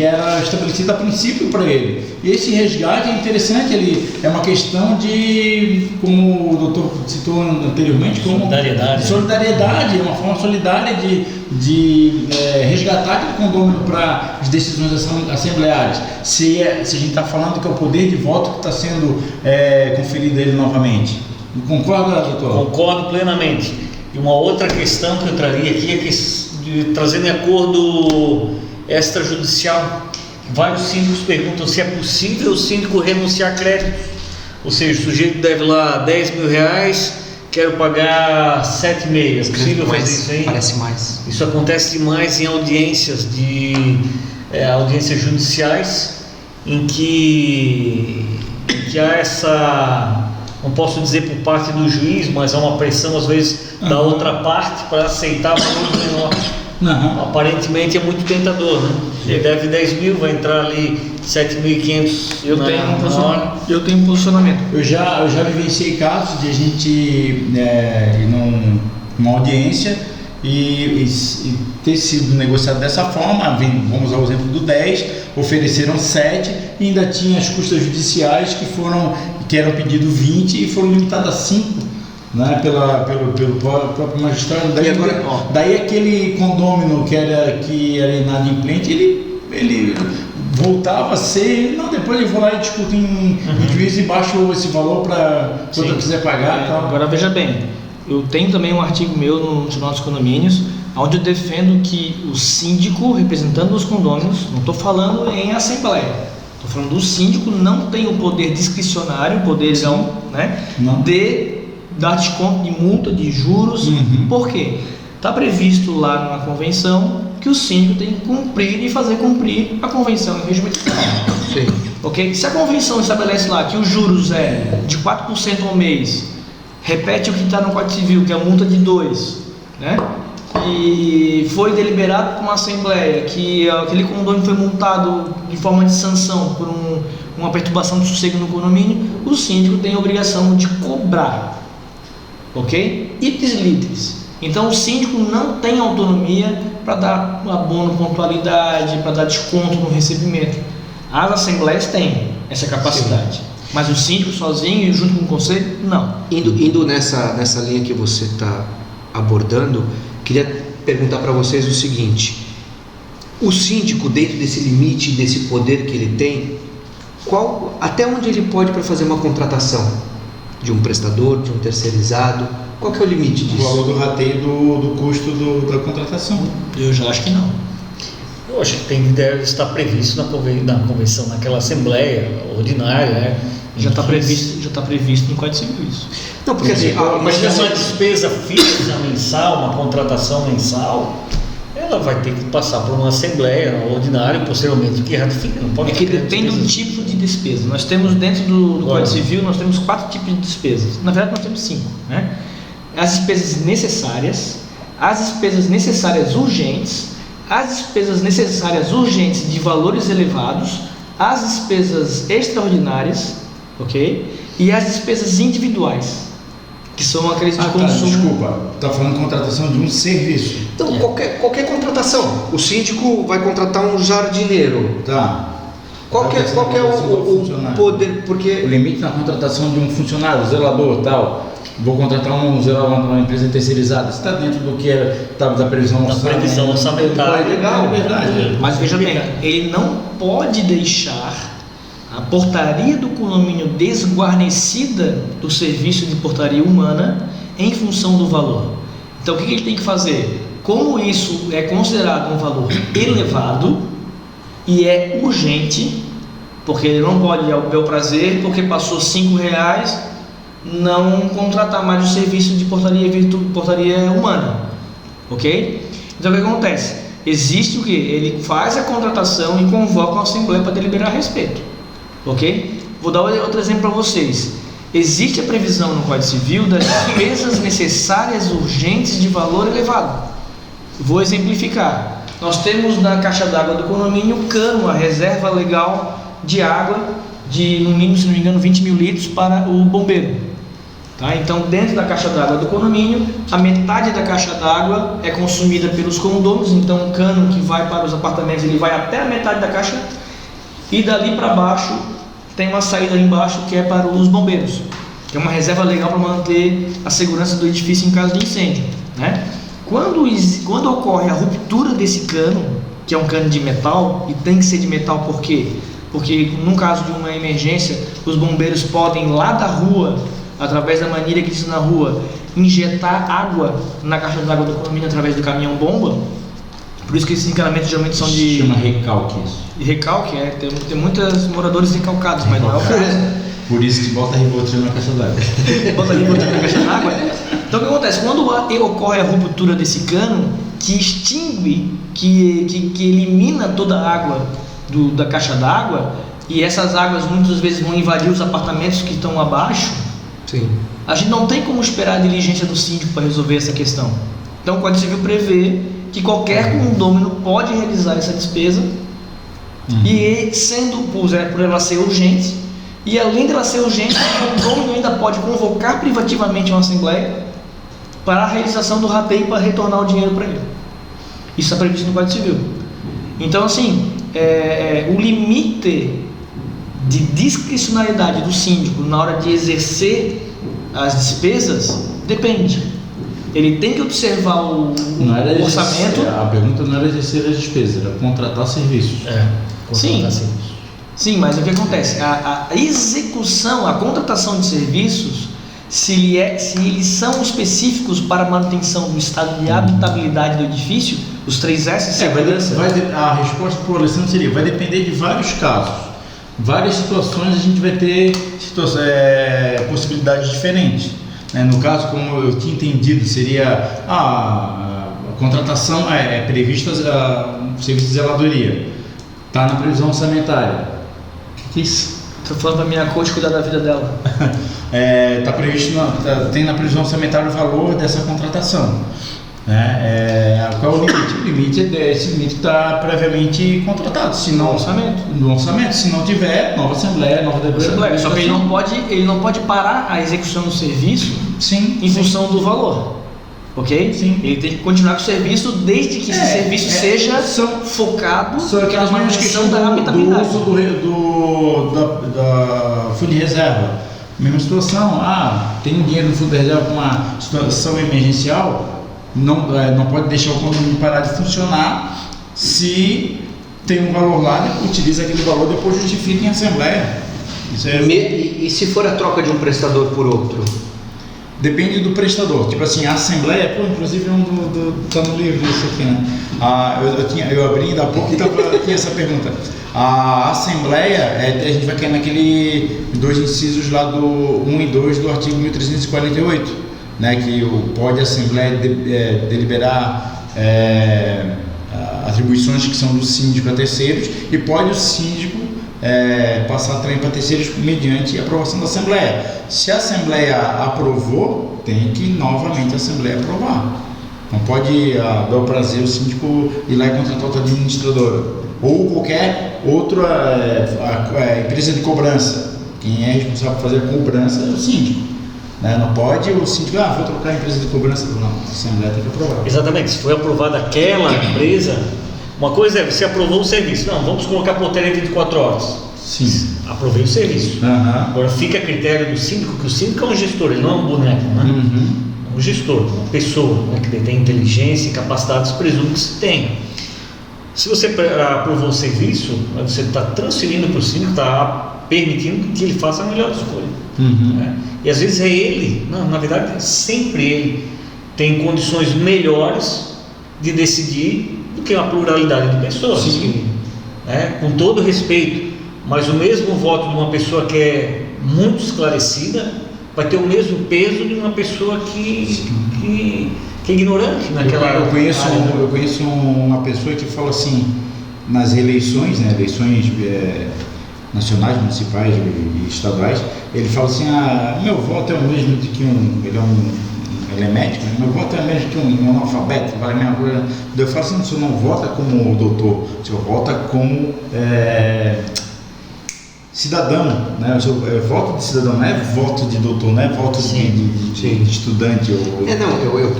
[SPEAKER 1] era estabelecido a princípio para ele. E esse resgate é interessante, ele é uma questão de, como o doutor citou anteriormente, solidariedade, é uma forma solidária de resgatar aquele condômino para as decisões assembleárias. Se a gente está falando que é o poder de voto que está sendo conferido a ele novamente. Concorda, doutor?
[SPEAKER 4] Concordo plenamente. E uma outra questão que eu traria aqui é trazendo em acordo extrajudicial. Vários síndicos perguntam se é possível o síndico renunciar a crédito. Ou seja, o sujeito deve lá 10 mil reais, quero pagar 7,5. É possível fazer isso aí?
[SPEAKER 2] Parece mais.
[SPEAKER 4] Isso acontece demais em audiências audiências judiciais, em que há essa, não posso dizer por parte do juiz, mas há uma pressão às vezes da outra parte para aceitar valor menor. Aparentemente é muito tentador, né? Ele deve 10 mil, vai entrar ali 7.500.
[SPEAKER 3] Eu tenho um posicionamento.
[SPEAKER 1] Eu já vivenciei casos de a gente ir numa audiência e ter sido negociado dessa forma. Vamos ao exemplo do 10, ofereceram 7 e ainda tinha as custas judiciais que eram pedido 20 e foram limitadas a 5. Né, pelo próprio magistrado. Daí aquele condômino que era inadimplente, ele voltava a ser. Não, depois ele vai lá e discute em juízo e baixa esse valor para quando eu quiser pagar. Tal.
[SPEAKER 3] Agora veja bem, eu tenho também um artigo meu no Tribunal dos Condomínios, onde eu defendo que o síndico, representando os condôminos, não estou falando em assembleia, estou falando do síndico, não tem o poder discricionário, de dar desconto de multa, de juros. Por quê? Está previsto lá na convenção que o síndico tem que cumprir e fazer cumprir a convenção em regime de ok? Se a convenção estabelece lá que os juros é de 4% ao mês, repete o que está no Código Civil, que é a multa de 2%, né? E foi deliberado por uma assembleia que aquele condomínio foi multado de forma de sanção por uma perturbação de sossego no condomínio, o síndico tem a obrigação de cobrar. Ok? Ipsis literis. Então o síndico não tem autonomia para dar abono, pontualidade, para dar desconto no recebimento. As assembleias têm essa capacidade. Mas o síndico sozinho e junto com o conselho, não.
[SPEAKER 2] Indo nessa linha que você está abordando, queria perguntar para vocês o seguinte: o síndico, dentro desse limite, desse poder que ele tem, até onde ele pode para fazer uma contratação de um prestador, de um terceirizado? Qual que é o limite disso?
[SPEAKER 1] O valor do rateio do custo da contratação.
[SPEAKER 3] Eu já acho que não.
[SPEAKER 4] Eu acho que deve estar previsto na convenção, naquela assembleia ordinária, né?
[SPEAKER 3] Já está previsto no Código Civil isso.
[SPEAKER 2] Não, porque assim,
[SPEAKER 4] mas é uma despesa fixa mensal, uma contratação mensal, ela vai ter que passar por uma assembleia ordinária e posteriormente que ratifica. Não pode
[SPEAKER 3] depende do tipo de despesa. Nós temos dentro do Código Civil, nós temos 4 tipos de despesas. Na verdade, nós temos 5, né? As despesas necessárias, as despesas necessárias urgentes, as despesas necessárias urgentes de valores elevados, as despesas extraordinárias, ok? E as despesas individuais, que são aqueles de consumo.
[SPEAKER 1] Desculpa, está falando de contratação de um serviço.
[SPEAKER 2] Então, qualquer contratação. O síndico vai contratar um jardineiro.
[SPEAKER 1] Tá.
[SPEAKER 2] Qual que é o poder? Porque
[SPEAKER 1] o limite na contratação de um funcionário, zelador, tal. Vou contratar um zelador numa empresa terceirizada. Isso está dentro do que estava da previsão orçamentária.
[SPEAKER 4] Previsão orçamentária.
[SPEAKER 1] Legal, é verdade.
[SPEAKER 3] Mas veja bem, ele não pode deixar a portaria do condomínio desguarnecida do serviço de portaria humana em função do valor. Então o que ele tem que fazer? Como isso é considerado um valor elevado e é urgente, porque ele não pode, ao bel prazer, porque passou R$5, não contratar mais o serviço de portaria humana, ok? Então o que acontece? Existe o que? Ele faz a contratação e convoca uma assembleia para deliberar a respeito, ok? Vou dar outro exemplo para vocês. Existe a previsão no Código Civil das despesas necessárias urgentes de valor elevado. Vou exemplificar. Nós temos na caixa d'água do condomínio cano, a reserva legal de água de, no mínimo, se não me engano, 20 mil litros para o bombeiro. Tá? Então, dentro da caixa d'água do condomínio, a metade da caixa d'água é consumida pelos condôminos. Então, o cano que vai para os apartamentos, ele vai até a metade da caixa, e dali para baixo tem uma saída ali embaixo que é para os bombeiros, que é uma reserva legal para manter a segurança do edifício em caso de incêndio, né? Quando ocorre a ruptura desse cano, que é um cano de metal, e tem que ser de metal por quê? Porque num caso de uma emergência, os bombeiros podem lá da rua, através da manilha que existe na rua, injetar água na caixa d'água do condomínio através do caminhão-bomba. Por isso que esses encanamentos geralmente são de...
[SPEAKER 1] Chama recalque isso.
[SPEAKER 3] Recalque, tem muitos moradores recalcados, mas não é o caso.
[SPEAKER 1] Por isso que bota Rivotril na caixa d'água.
[SPEAKER 3] Bota Rivotril na caixa d'água. Então o que acontece? Quando ocorre a ruptura desse cano, que extingue, que elimina toda a água da caixa d'água, e essas águas muitas vezes vão invadir os apartamentos que estão abaixo.
[SPEAKER 2] Sim.
[SPEAKER 3] A gente não tem como esperar a diligência do síndico para resolver essa questão. Então o Código Civil prevê que qualquer condômino pode realizar essa despesa, e sendo por ela ser urgente, e além dela ser urgente, o condômino ainda pode convocar privativamente uma assembleia para a realização do rateio para retornar o dinheiro para ele. Isso é previsto no Código Civil. Então assim, o limite de discricionalidade do síndico na hora de exercer as despesas depende. Ele tem que observar o orçamento.
[SPEAKER 1] A pergunta não era exercer as despesas, era contratar serviços.
[SPEAKER 3] Sim, mas o que acontece? A execução, a contratação de serviços, se eles são específicos para a manutenção do estado de habitabilidade do edifício, os 3 S,
[SPEAKER 1] a resposta para o Alessandro seria: vai depender de vários casos. Várias situações a gente vai ter possibilidades diferentes. No caso, como eu tinha entendido, seria a contratação prevista serviço de zeladoria. Está na previsão orçamentária. O que é isso?
[SPEAKER 3] Estou falando para minha coach cuidar da vida dela.
[SPEAKER 1] Está previsto, tem na previsão orçamentária o valor dessa contratação. Qual é o limite? O limite é esse limite que está previamente contratado. Se não, no orçamento. Se não tiver, nova assembleia, nova deliberação.
[SPEAKER 3] Só que ele não pode parar a execução do serviço,
[SPEAKER 1] sim,
[SPEAKER 3] em função do valor. ok?
[SPEAKER 1] Sim.
[SPEAKER 3] Ele tem que continuar com o serviço desde que esse serviço seja focado
[SPEAKER 1] aquelas
[SPEAKER 3] na
[SPEAKER 1] mesmas
[SPEAKER 3] manutenção
[SPEAKER 1] questões
[SPEAKER 3] da
[SPEAKER 1] do
[SPEAKER 3] habitabilidade.
[SPEAKER 1] uso da fundo de reserva. Mesma situação, tem dinheiro no fundo de reserva para uma situação emergencial, não pode deixar o condomínio parar de funcionar. Se tem um valor lá, utiliza aquele valor, depois justifica em assembleia. Isso
[SPEAKER 2] E se for a troca de um prestador por outro?
[SPEAKER 1] depende do prestador. Tipo assim, a assembleia, inclusive tá no livro isso aqui, né? Eu abri ainda há pouco e tava aqui essa pergunta. A assembleia, a gente vai cair naquele 2 incisos lá do 1 e 2 do artigo 1348, né? Que pode a assembleia deliberar atribuições que são do síndico a terceiros, e pode o síndico passar também para terceiros mediante aprovação da Assembleia. Se a Assembleia aprovou, tem que novamente a Assembleia aprovar. Não pode dar o prazer o síndico ir lá e contratar outra administradora ou qualquer outra empresa de cobrança. Quem é responsável por fazer a cobrança é o síndico, né? Não pode o síndico, vou trocar a empresa de cobrança. Não, a Assembleia tem que aprovar.
[SPEAKER 4] Exatamente, se foi aprovada aquela empresa, uma coisa é, você aprovou o serviço, não, vamos colocar portaria em 24 horas.
[SPEAKER 1] Sim.
[SPEAKER 4] Aprovei o serviço. Agora fica a critério do síndico, que o síndico é um gestor, ele não é um boneco, né? É um gestor, uma pessoa, né, que tem inteligência e capacidades, presumo que se tenha. Se você aprovou o serviço, você está transferindo para o síndico, está permitindo que ele faça a melhor escolha. Né? E às vezes é ele, não, na verdade sempre ele tem condições melhores de decidir do que uma pluralidade de pessoas.
[SPEAKER 1] Sim.
[SPEAKER 4] Né? Com todo respeito, mas o mesmo voto de uma pessoa que é muito esclarecida vai ter o mesmo peso de uma pessoa que é ignorante naquela
[SPEAKER 1] eu conheço
[SPEAKER 4] área.
[SPEAKER 1] Eu conheço uma pessoa que fala assim, nas eleições, né, eleições nacionais, municipais e estaduais, ele fala assim, meu voto é o mesmo de que ele é médico, meu voto é o mesmo que um analfabeto, vale a mesma coisa. Eu falo assim, o senhor não vota como doutor, o senhor vota como cidadão, né? Voto de cidadão não é voto de doutor, não é voto de estudante.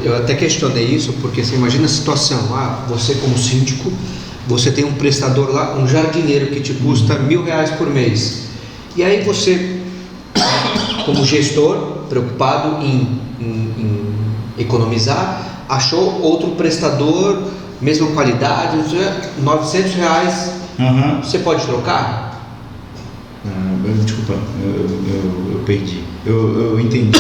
[SPEAKER 2] Eu até questionei isso, porque você imagina a situação, você como síndico, você tem um prestador lá, um jardineiro que te custa R$1.000 por mês, e aí você, como gestor, preocupado em economizar, achou outro prestador, mesma qualidade, R$900, você pode trocar?
[SPEAKER 1] Desculpa, eu perdi. Eu entendi.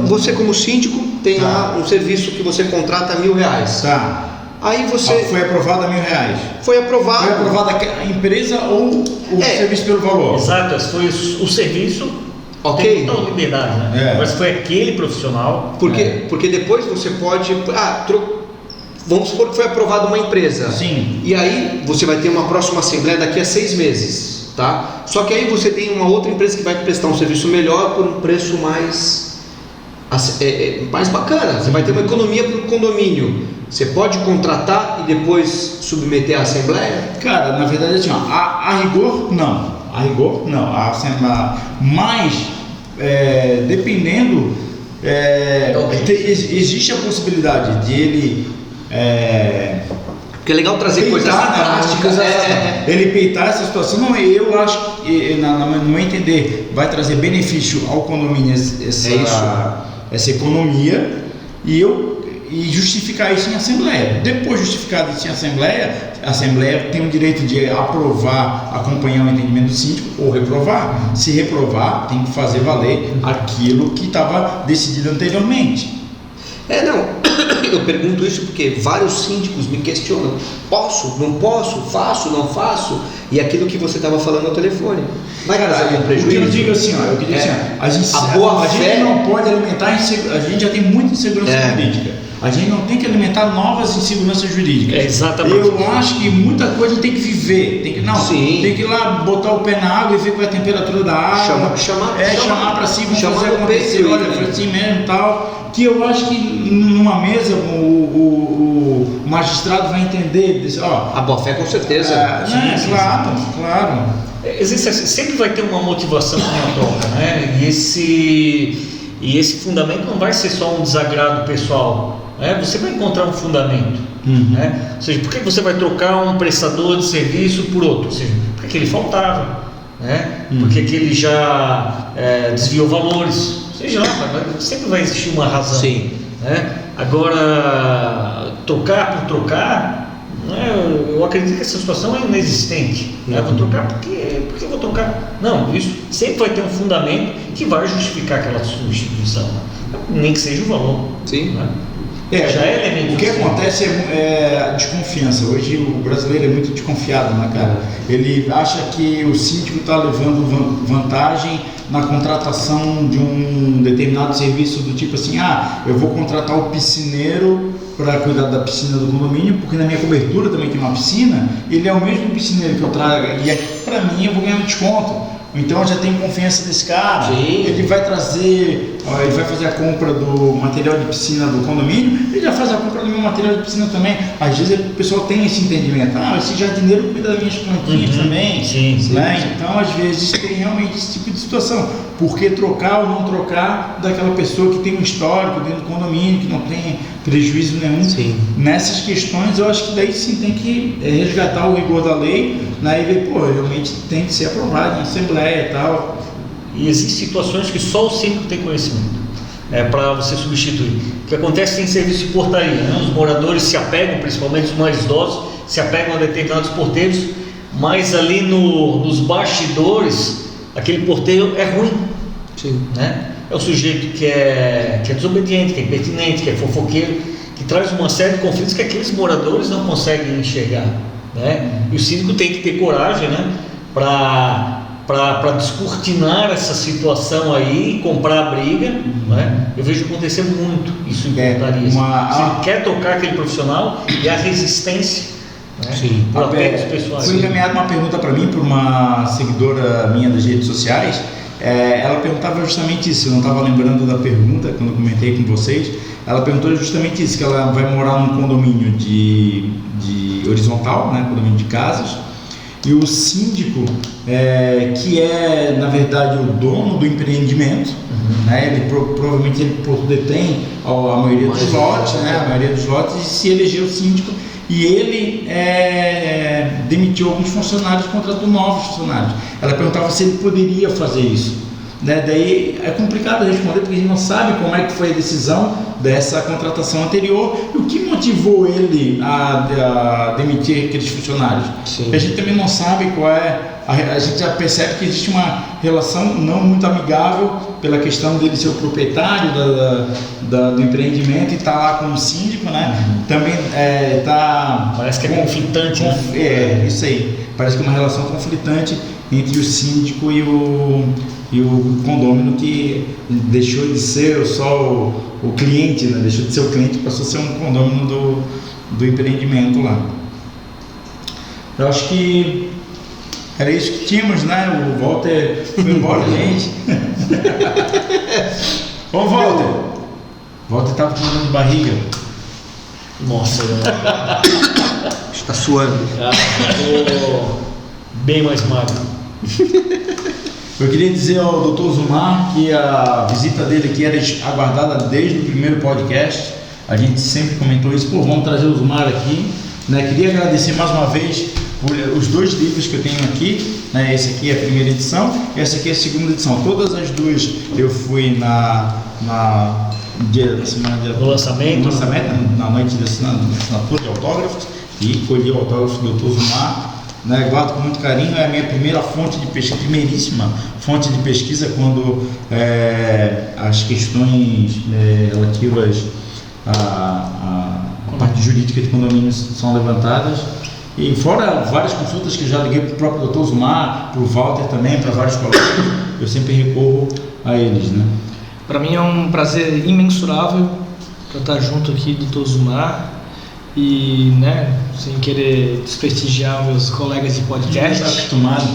[SPEAKER 2] Você como síndico tem lá um serviço que você contrata R$1.000.
[SPEAKER 1] Tá.
[SPEAKER 2] Aí você...
[SPEAKER 1] Foi aprovado a R$1.000.
[SPEAKER 2] Foi aprovado.
[SPEAKER 1] Foi aprovada a empresa ou o serviço pelo valor?
[SPEAKER 4] Exato, foi o serviço.
[SPEAKER 2] Ok.
[SPEAKER 4] Tem total liberdade, né? Mas foi aquele profissional.
[SPEAKER 2] Porque depois você pode... Vamos supor que foi aprovada uma empresa.
[SPEAKER 1] Sim.
[SPEAKER 2] E aí você vai ter uma próxima assembleia daqui a 6 meses. Tá? Só que aí você tem uma outra empresa que vai prestar um serviço melhor por um preço mais bacana. Você vai ter uma economia para o condomínio. Você pode contratar e depois submeter à assembleia?
[SPEAKER 1] Cara, na verdade assim, a rigor não. Mas dependendo, existe a possibilidade de ele
[SPEAKER 2] porque é legal trazer coisas práticas.
[SPEAKER 1] Ele peitar essa situação. Não, eu acho que, no meu entender, vai trazer benefício ao condomínio essa economia e justificar isso em assembleia. Depois justificado isso em assembleia, a assembleia tem o direito de aprovar, acompanhar o entendimento do síndico ou reprovar. Se reprovar, tem que fazer valer aquilo que estava decidido anteriormente.
[SPEAKER 2] Eu pergunto isso porque vários síndicos me questionam: posso, não posso, faço, não faço? E aquilo que você estava falando no telefone, vai trazer um prejuízo?
[SPEAKER 1] O que eu digo assim, a gente não pode alimentar a gente já tem muita insegurança jurídica. A gente não tem que alimentar novas inseguranças jurídicas.
[SPEAKER 4] Exatamente.
[SPEAKER 1] Eu acho que muita coisa tem que viver. Tem que ir lá botar o pé na água e ver qual é a temperatura da água. Chamar para si, vamos fazer acontecer, olha, foi assim mesmo e tal. Que eu acho que numa mesa o magistrado vai entender.
[SPEAKER 2] A boa-fé com certeza.
[SPEAKER 1] Claro.
[SPEAKER 4] Existe, sempre vai ter uma motivação com a troca, né? E E esse fundamento não vai ser só um desagrado pessoal, né? Você vai encontrar um fundamento, né? Ou seja, por que você vai trocar um prestador de serviço por outro? Ou seja, porque ele faltava, né? Porque que ele já desviou valores, seja lá, sempre vai existir uma razão.
[SPEAKER 2] Sim.
[SPEAKER 4] Né? Agora, trocar por trocar, né? Eu acredito que essa situação é inexistente. Né? Vou trocar porque eu vou trocar. Não, isso sempre vai ter um fundamento que vai justificar aquela substituição, nem que seja o valor.
[SPEAKER 2] Sim.
[SPEAKER 4] Né? Já é elemento.
[SPEAKER 1] O que acontece é a desconfiança. Hoje o brasileiro é muito desconfiado, né, cara? Ele acha que o síndico está levando vantagem na contratação de um determinado serviço, do tipo assim, eu vou contratar o piscineiro para cuidar da piscina do condomínio, porque na minha cobertura também tem uma piscina, ele é o mesmo piscineiro que eu trago, e aqui para mim eu vou ganhar um desconto. Então eu já tenho confiança desse cara.
[SPEAKER 2] Sim.
[SPEAKER 1] Ele vai trazer, ele vai fazer a compra do material de piscina do condomínio, ele já faz a compra do meu material de piscina também. Às vezes o pessoal tem esse entendimento, esse jardineiro cuida das minhas plantinhas também.
[SPEAKER 4] Sim,
[SPEAKER 1] Né? Então às vezes tem realmente esse tipo de situação. Por que trocar ou não trocar daquela pessoa que tem um histórico dentro do condomínio, que não tem prejuízo nenhum?
[SPEAKER 2] Sim.
[SPEAKER 1] Nessas questões eu acho que daí sim tem que resgatar o rigor da lei, né? E ver, realmente tem que ser aprovado em assembleia e tal.
[SPEAKER 4] E existem situações que só o síndico tem conhecimento para você substituir. O que acontece em serviço de portaria, né? Os moradores se apegam, principalmente os mais idosos, se apegam a determinados porteiros, mas ali nos bastidores, aquele porteiro é ruim.
[SPEAKER 2] Sim.
[SPEAKER 4] Né? É o sujeito que é desobediente, que é impertinente, que é fofoqueiro, que traz uma série de conflitos que aqueles moradores não conseguem enxergar, né? E o síndico tem que ter coragem, né? Para descortinar essa situação aí, comprar a briga, né? Eu vejo acontecer muito isso em portaria. Se ele quer trocar aquele profissional, e a resistência, né?
[SPEAKER 2] Sim.
[SPEAKER 4] Por apegos pessoais.
[SPEAKER 1] Foi encaminhada uma pergunta para mim por uma seguidora minha das redes sociais. Ela perguntava justamente isso. Eu não estava lembrando da pergunta quando eu comentei com vocês. Ela perguntou justamente isso, que ela vai morar num condomínio de horizontal, né? Condomínio de casas. E o síndico, que é na verdade o dono do empreendimento, né? Ele provavelmente detém a maioria dos lotes, né? A maioria dos lotes, e se elegeu síndico, e ele demitiu alguns funcionários e contratou novos funcionários. Ela perguntava se ele poderia fazer isso, né? Daí é complicado responder, porque a gente não sabe como é que foi a decisão dessa contratação anterior e o que motivou ele a demitir aqueles funcionários.
[SPEAKER 2] Sim.
[SPEAKER 1] A gente também não sabe qual é, a gente já percebe que existe uma relação não muito amigável pela questão dele ser o proprietário do empreendimento e estar lá como síndico, né? Também
[SPEAKER 4] parece que é conflitante, né?
[SPEAKER 1] Isso aí, parece que é uma relação conflitante entre o síndico e o condômino, que deixou de ser só o cliente, né? Deixou de ser o cliente e passou a ser um condômino do empreendimento lá. Eu acho que era isso que tínhamos, né? O Walter foi embora, gente. Ô Walter! Walter estava com dor de barriga.
[SPEAKER 4] Nossa,
[SPEAKER 2] Está suando.
[SPEAKER 4] Estou bem mais magro.
[SPEAKER 1] Eu queria dizer ao Dr. Zumar que a visita dele aqui era aguardada desde o primeiro podcast. A gente sempre comentou isso, vamos trazer o Zumar aqui, né? Queria agradecer mais uma vez por os 2 livros que eu tenho aqui, né? Esse aqui é a primeira edição, essa aqui é a segunda edição. Todas as duas eu fui no dia da semana
[SPEAKER 4] do lançamento,
[SPEAKER 1] na noite de assinatura de autógrafos, e colhi o autógrafo do Dr. Zumar. Né, guardo com muito carinho, é a minha primeira fonte de pesquisa, primeiríssima fonte de pesquisa, quando as questões relativas à parte jurídica de condomínios são levantadas, e fora várias consultas que eu já liguei para o próprio Dr. Zumar, para o Walter também, para vários colegas, eu sempre recorro a eles, né?
[SPEAKER 3] Para mim é um prazer imensurável estar junto aqui do Dr. Zumar. E, né, sem querer desprestigiar meus colegas de podcast.
[SPEAKER 1] Está acostumado.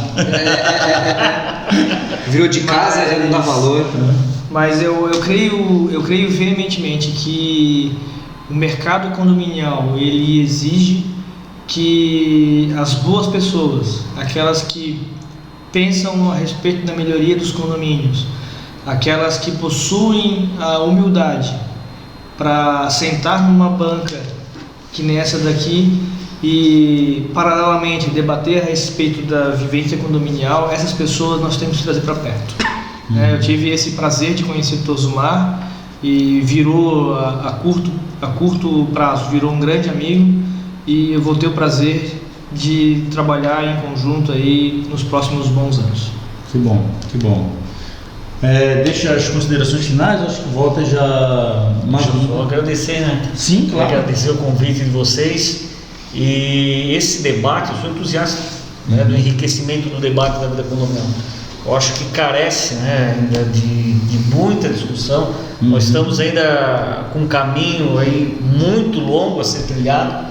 [SPEAKER 2] Virou de casa, já não dá valor.
[SPEAKER 3] Mas eu creio veementemente que o mercado condominial, ele exige que as boas pessoas, aquelas que pensam a respeito da melhoria dos condomínios, aquelas que possuem a humildade para sentar numa banca que nem essa daqui e paralelamente debater a respeito da vivência condominial, essas pessoas nós temos que trazer para perto. Eu tive esse prazer de conhecer o Tosumar e virou a curto prazo, virou um grande amigo, e eu vou ter o prazer de trabalhar em conjunto aí nos próximos bons anos.
[SPEAKER 1] Que bom, que bom. Deixa as considerações finais, acho que volta já...
[SPEAKER 4] Só agradecer, né?
[SPEAKER 1] Sim, claro.
[SPEAKER 4] Agradecer o convite de vocês e esse debate. Eu sou entusiasta, né, do enriquecimento do debate da vida condominial. Eu acho que carece, né, ainda de muita discussão. Nós estamos ainda com um caminho aí muito longo a ser trilhado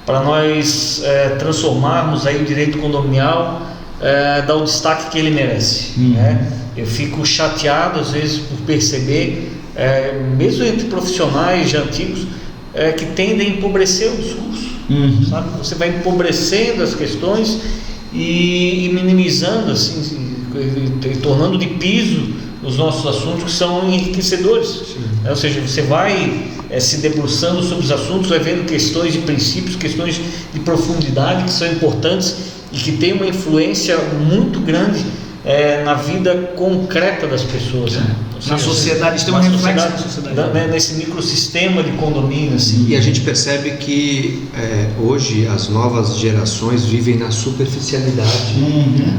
[SPEAKER 4] para nós transformarmos aí o direito condominial, dar o destaque que ele merece, né? Eu fico chateado às vezes por perceber, mesmo entre profissionais já antigos, que tendem a empobrecer o discurso, sabe? Você vai empobrecendo as questões e minimizando, assim, e tornando de piso os nossos assuntos que são enriquecedores. Ou seja, você vai se debruçando sobre os assuntos, vai vendo questões de princípios, questões de profundidade que são importantes e que têm uma influência muito grande na vida concreta das pessoas, né?
[SPEAKER 3] Na sociedade, tem uma reflexão na sociedade,
[SPEAKER 4] nesse microsistema de condomínio, assim.
[SPEAKER 2] E a gente percebe que hoje as novas gerações vivem na superficialidade,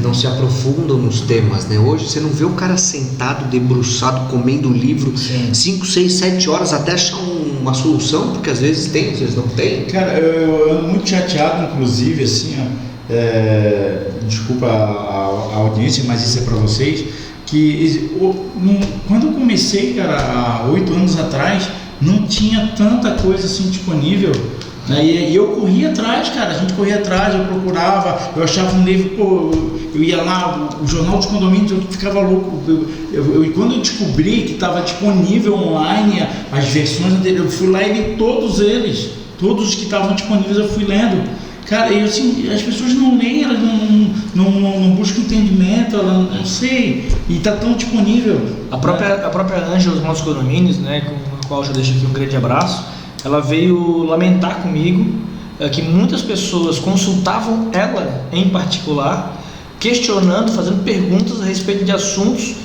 [SPEAKER 2] não se aprofundam nos temas, né? Hoje você não vê o cara sentado, debruçado, comendo livro 5, 6, 7 horas até achar uma solução, porque às vezes tem, às vezes não tem.
[SPEAKER 1] Cara, eu ando muito chateado, inclusive, assim, desculpa a audiência, mas isso é para vocês, que quando eu comecei, cara, há 8 anos atrás, não tinha tanta coisa assim disponível, né? E eu corria atrás, cara, a gente corria atrás, eu procurava, eu achava um livro, eu ia lá, o Jornal dos Condomínios, eu ficava louco, e quando eu descobri que estava disponível online as versões anteriores, eu fui lá e li todos eles, todos os que estavam disponíveis eu fui lendo. Cara, eu, assim, as pessoas não leem, elas não buscam entendimento, elas não sei, e está tão disponível.
[SPEAKER 3] A própria Ângela dos nossos condomínios, né, com a qual eu já deixo aqui um grande abraço, ela veio lamentar comigo que muitas pessoas consultavam ela em particular, questionando, fazendo perguntas a respeito de assuntos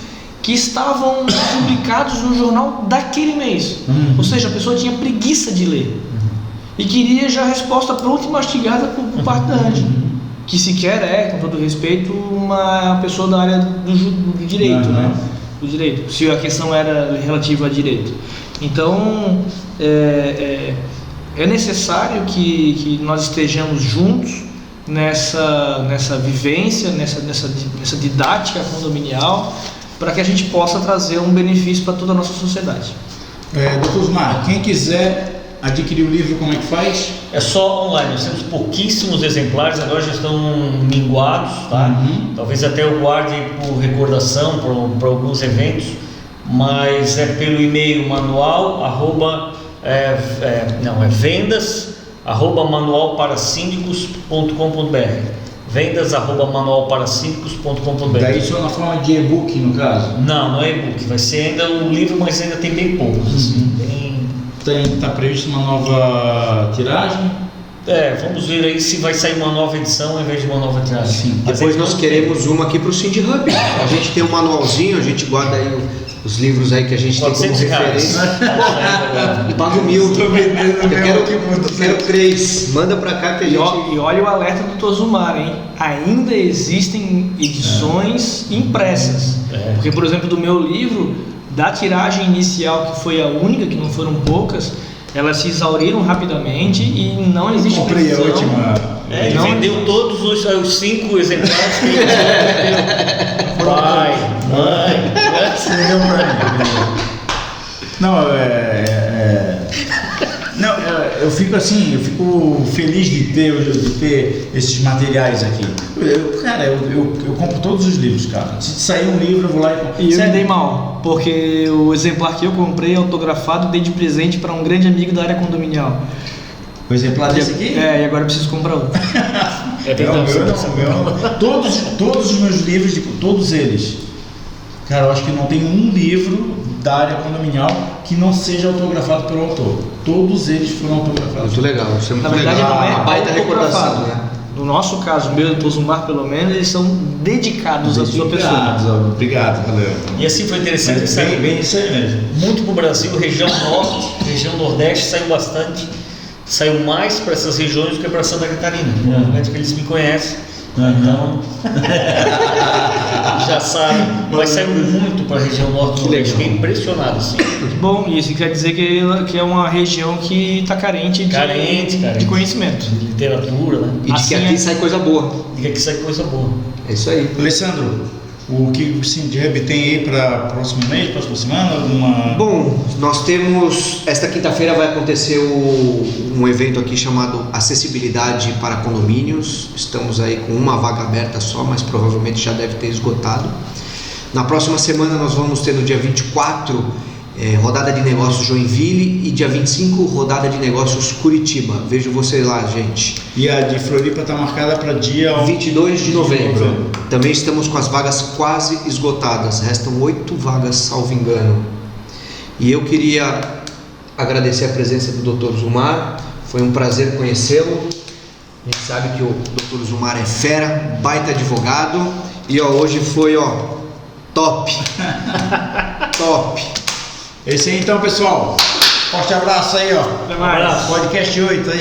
[SPEAKER 3] que estavam publicados no jornal daquele mês. Ou seja, a pessoa tinha preguiça de ler e queria já a resposta pronta e mastigada por parte da Ângela, que sequer com todo respeito, uma pessoa da área do direito, né? Do direito, se a questão era relativa a direito. Então, é necessário que nós estejamos juntos nessa vivência, nessa didática condominial, para que a gente possa trazer um benefício para toda a nossa sociedade.
[SPEAKER 1] Doutor Osmar, quem quiser adquirir o livro, como é que faz?
[SPEAKER 4] É só online, nós temos pouquíssimos exemplares, agora já estão minguados, tá? Talvez até eu guarde por recordação, para alguns eventos, mas é pelo e-mail vendas@manualparasíndicos.com.br, vendas@manualparasíndicos.com.br.
[SPEAKER 1] Daí só na forma de e-book, no caso?
[SPEAKER 4] Não é e-book, vai ser ainda um livro, mas ainda tem bem poucos, assim,
[SPEAKER 1] Está previsto uma nova tiragem?
[SPEAKER 4] Vamos ver aí se vai sair uma nova edição ao invés de uma nova tiragem.
[SPEAKER 1] Sim.
[SPEAKER 2] Depois nós queremos uma aqui para o Cindy Hub. A gente tem um manualzinho, a gente guarda aí os livros aí que a gente tem como referência. Pago 1.000. Eu quero 3. Manda para cá que a gente...
[SPEAKER 3] E olha o alerta do Tosumar, hein? Ainda existem edições impressas. Porque, por exemplo, do meu livro, da tiragem inicial, que foi a única, que não foram poucas, elas se exauriram rapidamente e não existe
[SPEAKER 1] comprei
[SPEAKER 3] previsão.
[SPEAKER 1] A última.
[SPEAKER 4] Ele vendeu todos os 5 exemplares que ele vendeu. Pai, mãe,
[SPEAKER 1] você deu pra mim. Não, eu fico assim, eu fico feliz de ter esses materiais aqui. Eu compro todos os livros, cara. Se sair um livro, eu vou lá e compro.
[SPEAKER 3] E eu me dei mal, porque o exemplar que eu comprei autografado dei de presente para um grande amigo da área condominial.
[SPEAKER 1] O exemplar desse aqui?
[SPEAKER 3] E agora eu preciso comprar outro.
[SPEAKER 1] Todos os meus livros, todos eles. Cara, eu acho que não tem um livro da área condominial que não seja autografado pelo autor. Todos eles foram autografados.
[SPEAKER 2] Muito legal, isso é muito
[SPEAKER 3] Na verdade,
[SPEAKER 2] legal.
[SPEAKER 3] não é
[SPEAKER 2] Uma baita recordação,
[SPEAKER 3] autografado.
[SPEAKER 2] né?
[SPEAKER 3] No nosso caso, meu e do Tosumar, pelo menos, eles são dedicados à sua pessoa.
[SPEAKER 1] Obrigado, valeu.
[SPEAKER 4] E assim foi interessante,
[SPEAKER 1] Mas
[SPEAKER 4] saiu
[SPEAKER 1] bem isso aí mesmo.
[SPEAKER 4] muito para o Brasil, região norte, região nordeste saiu bastante, saiu mais para essas regiões do que para Santa Catarina. Provavelmente que eles me conhecem, então já sabem, mas saiu muito para a região norte, nordeste. Fiquei impressionado, assim.
[SPEAKER 3] Bom, isso quer dizer que é uma região que está carente de conhecimento.
[SPEAKER 4] De literatura, né?
[SPEAKER 2] E de
[SPEAKER 3] Assim
[SPEAKER 2] que aqui
[SPEAKER 3] é.
[SPEAKER 2] sai coisa boa.
[SPEAKER 4] E que aqui sai coisa boa.
[SPEAKER 2] É isso aí.
[SPEAKER 1] Alessandro, o que o Sindeb tem aí para próximo mês, próxima semana? Alguma...
[SPEAKER 2] Bom, nós temos. Esta quinta-feira vai acontecer um evento aqui chamado Acessibilidade para Condomínios. Estamos aí com uma vaga aberta só, mas provavelmente já deve ter esgotado. Na próxima semana nós vamos ter no dia 24 rodada de negócios Joinville e dia 25 rodada de negócios Curitiba. Vejo vocês lá, gente.
[SPEAKER 1] E a de Floripa está marcada para dia
[SPEAKER 2] 22 de novembro. Também estamos com as vagas quase esgotadas. Restam 8 vagas, salvo engano. E eu queria agradecer a presença do Dr. Zumar. Foi um prazer conhecê-lo. A gente sabe que o Dr. Zumar é fera, baita advogado. E hoje foi top. Top.
[SPEAKER 1] Esse aí então, pessoal. Forte abraço aí,
[SPEAKER 3] Até mais.
[SPEAKER 1] Podcast 8 aí.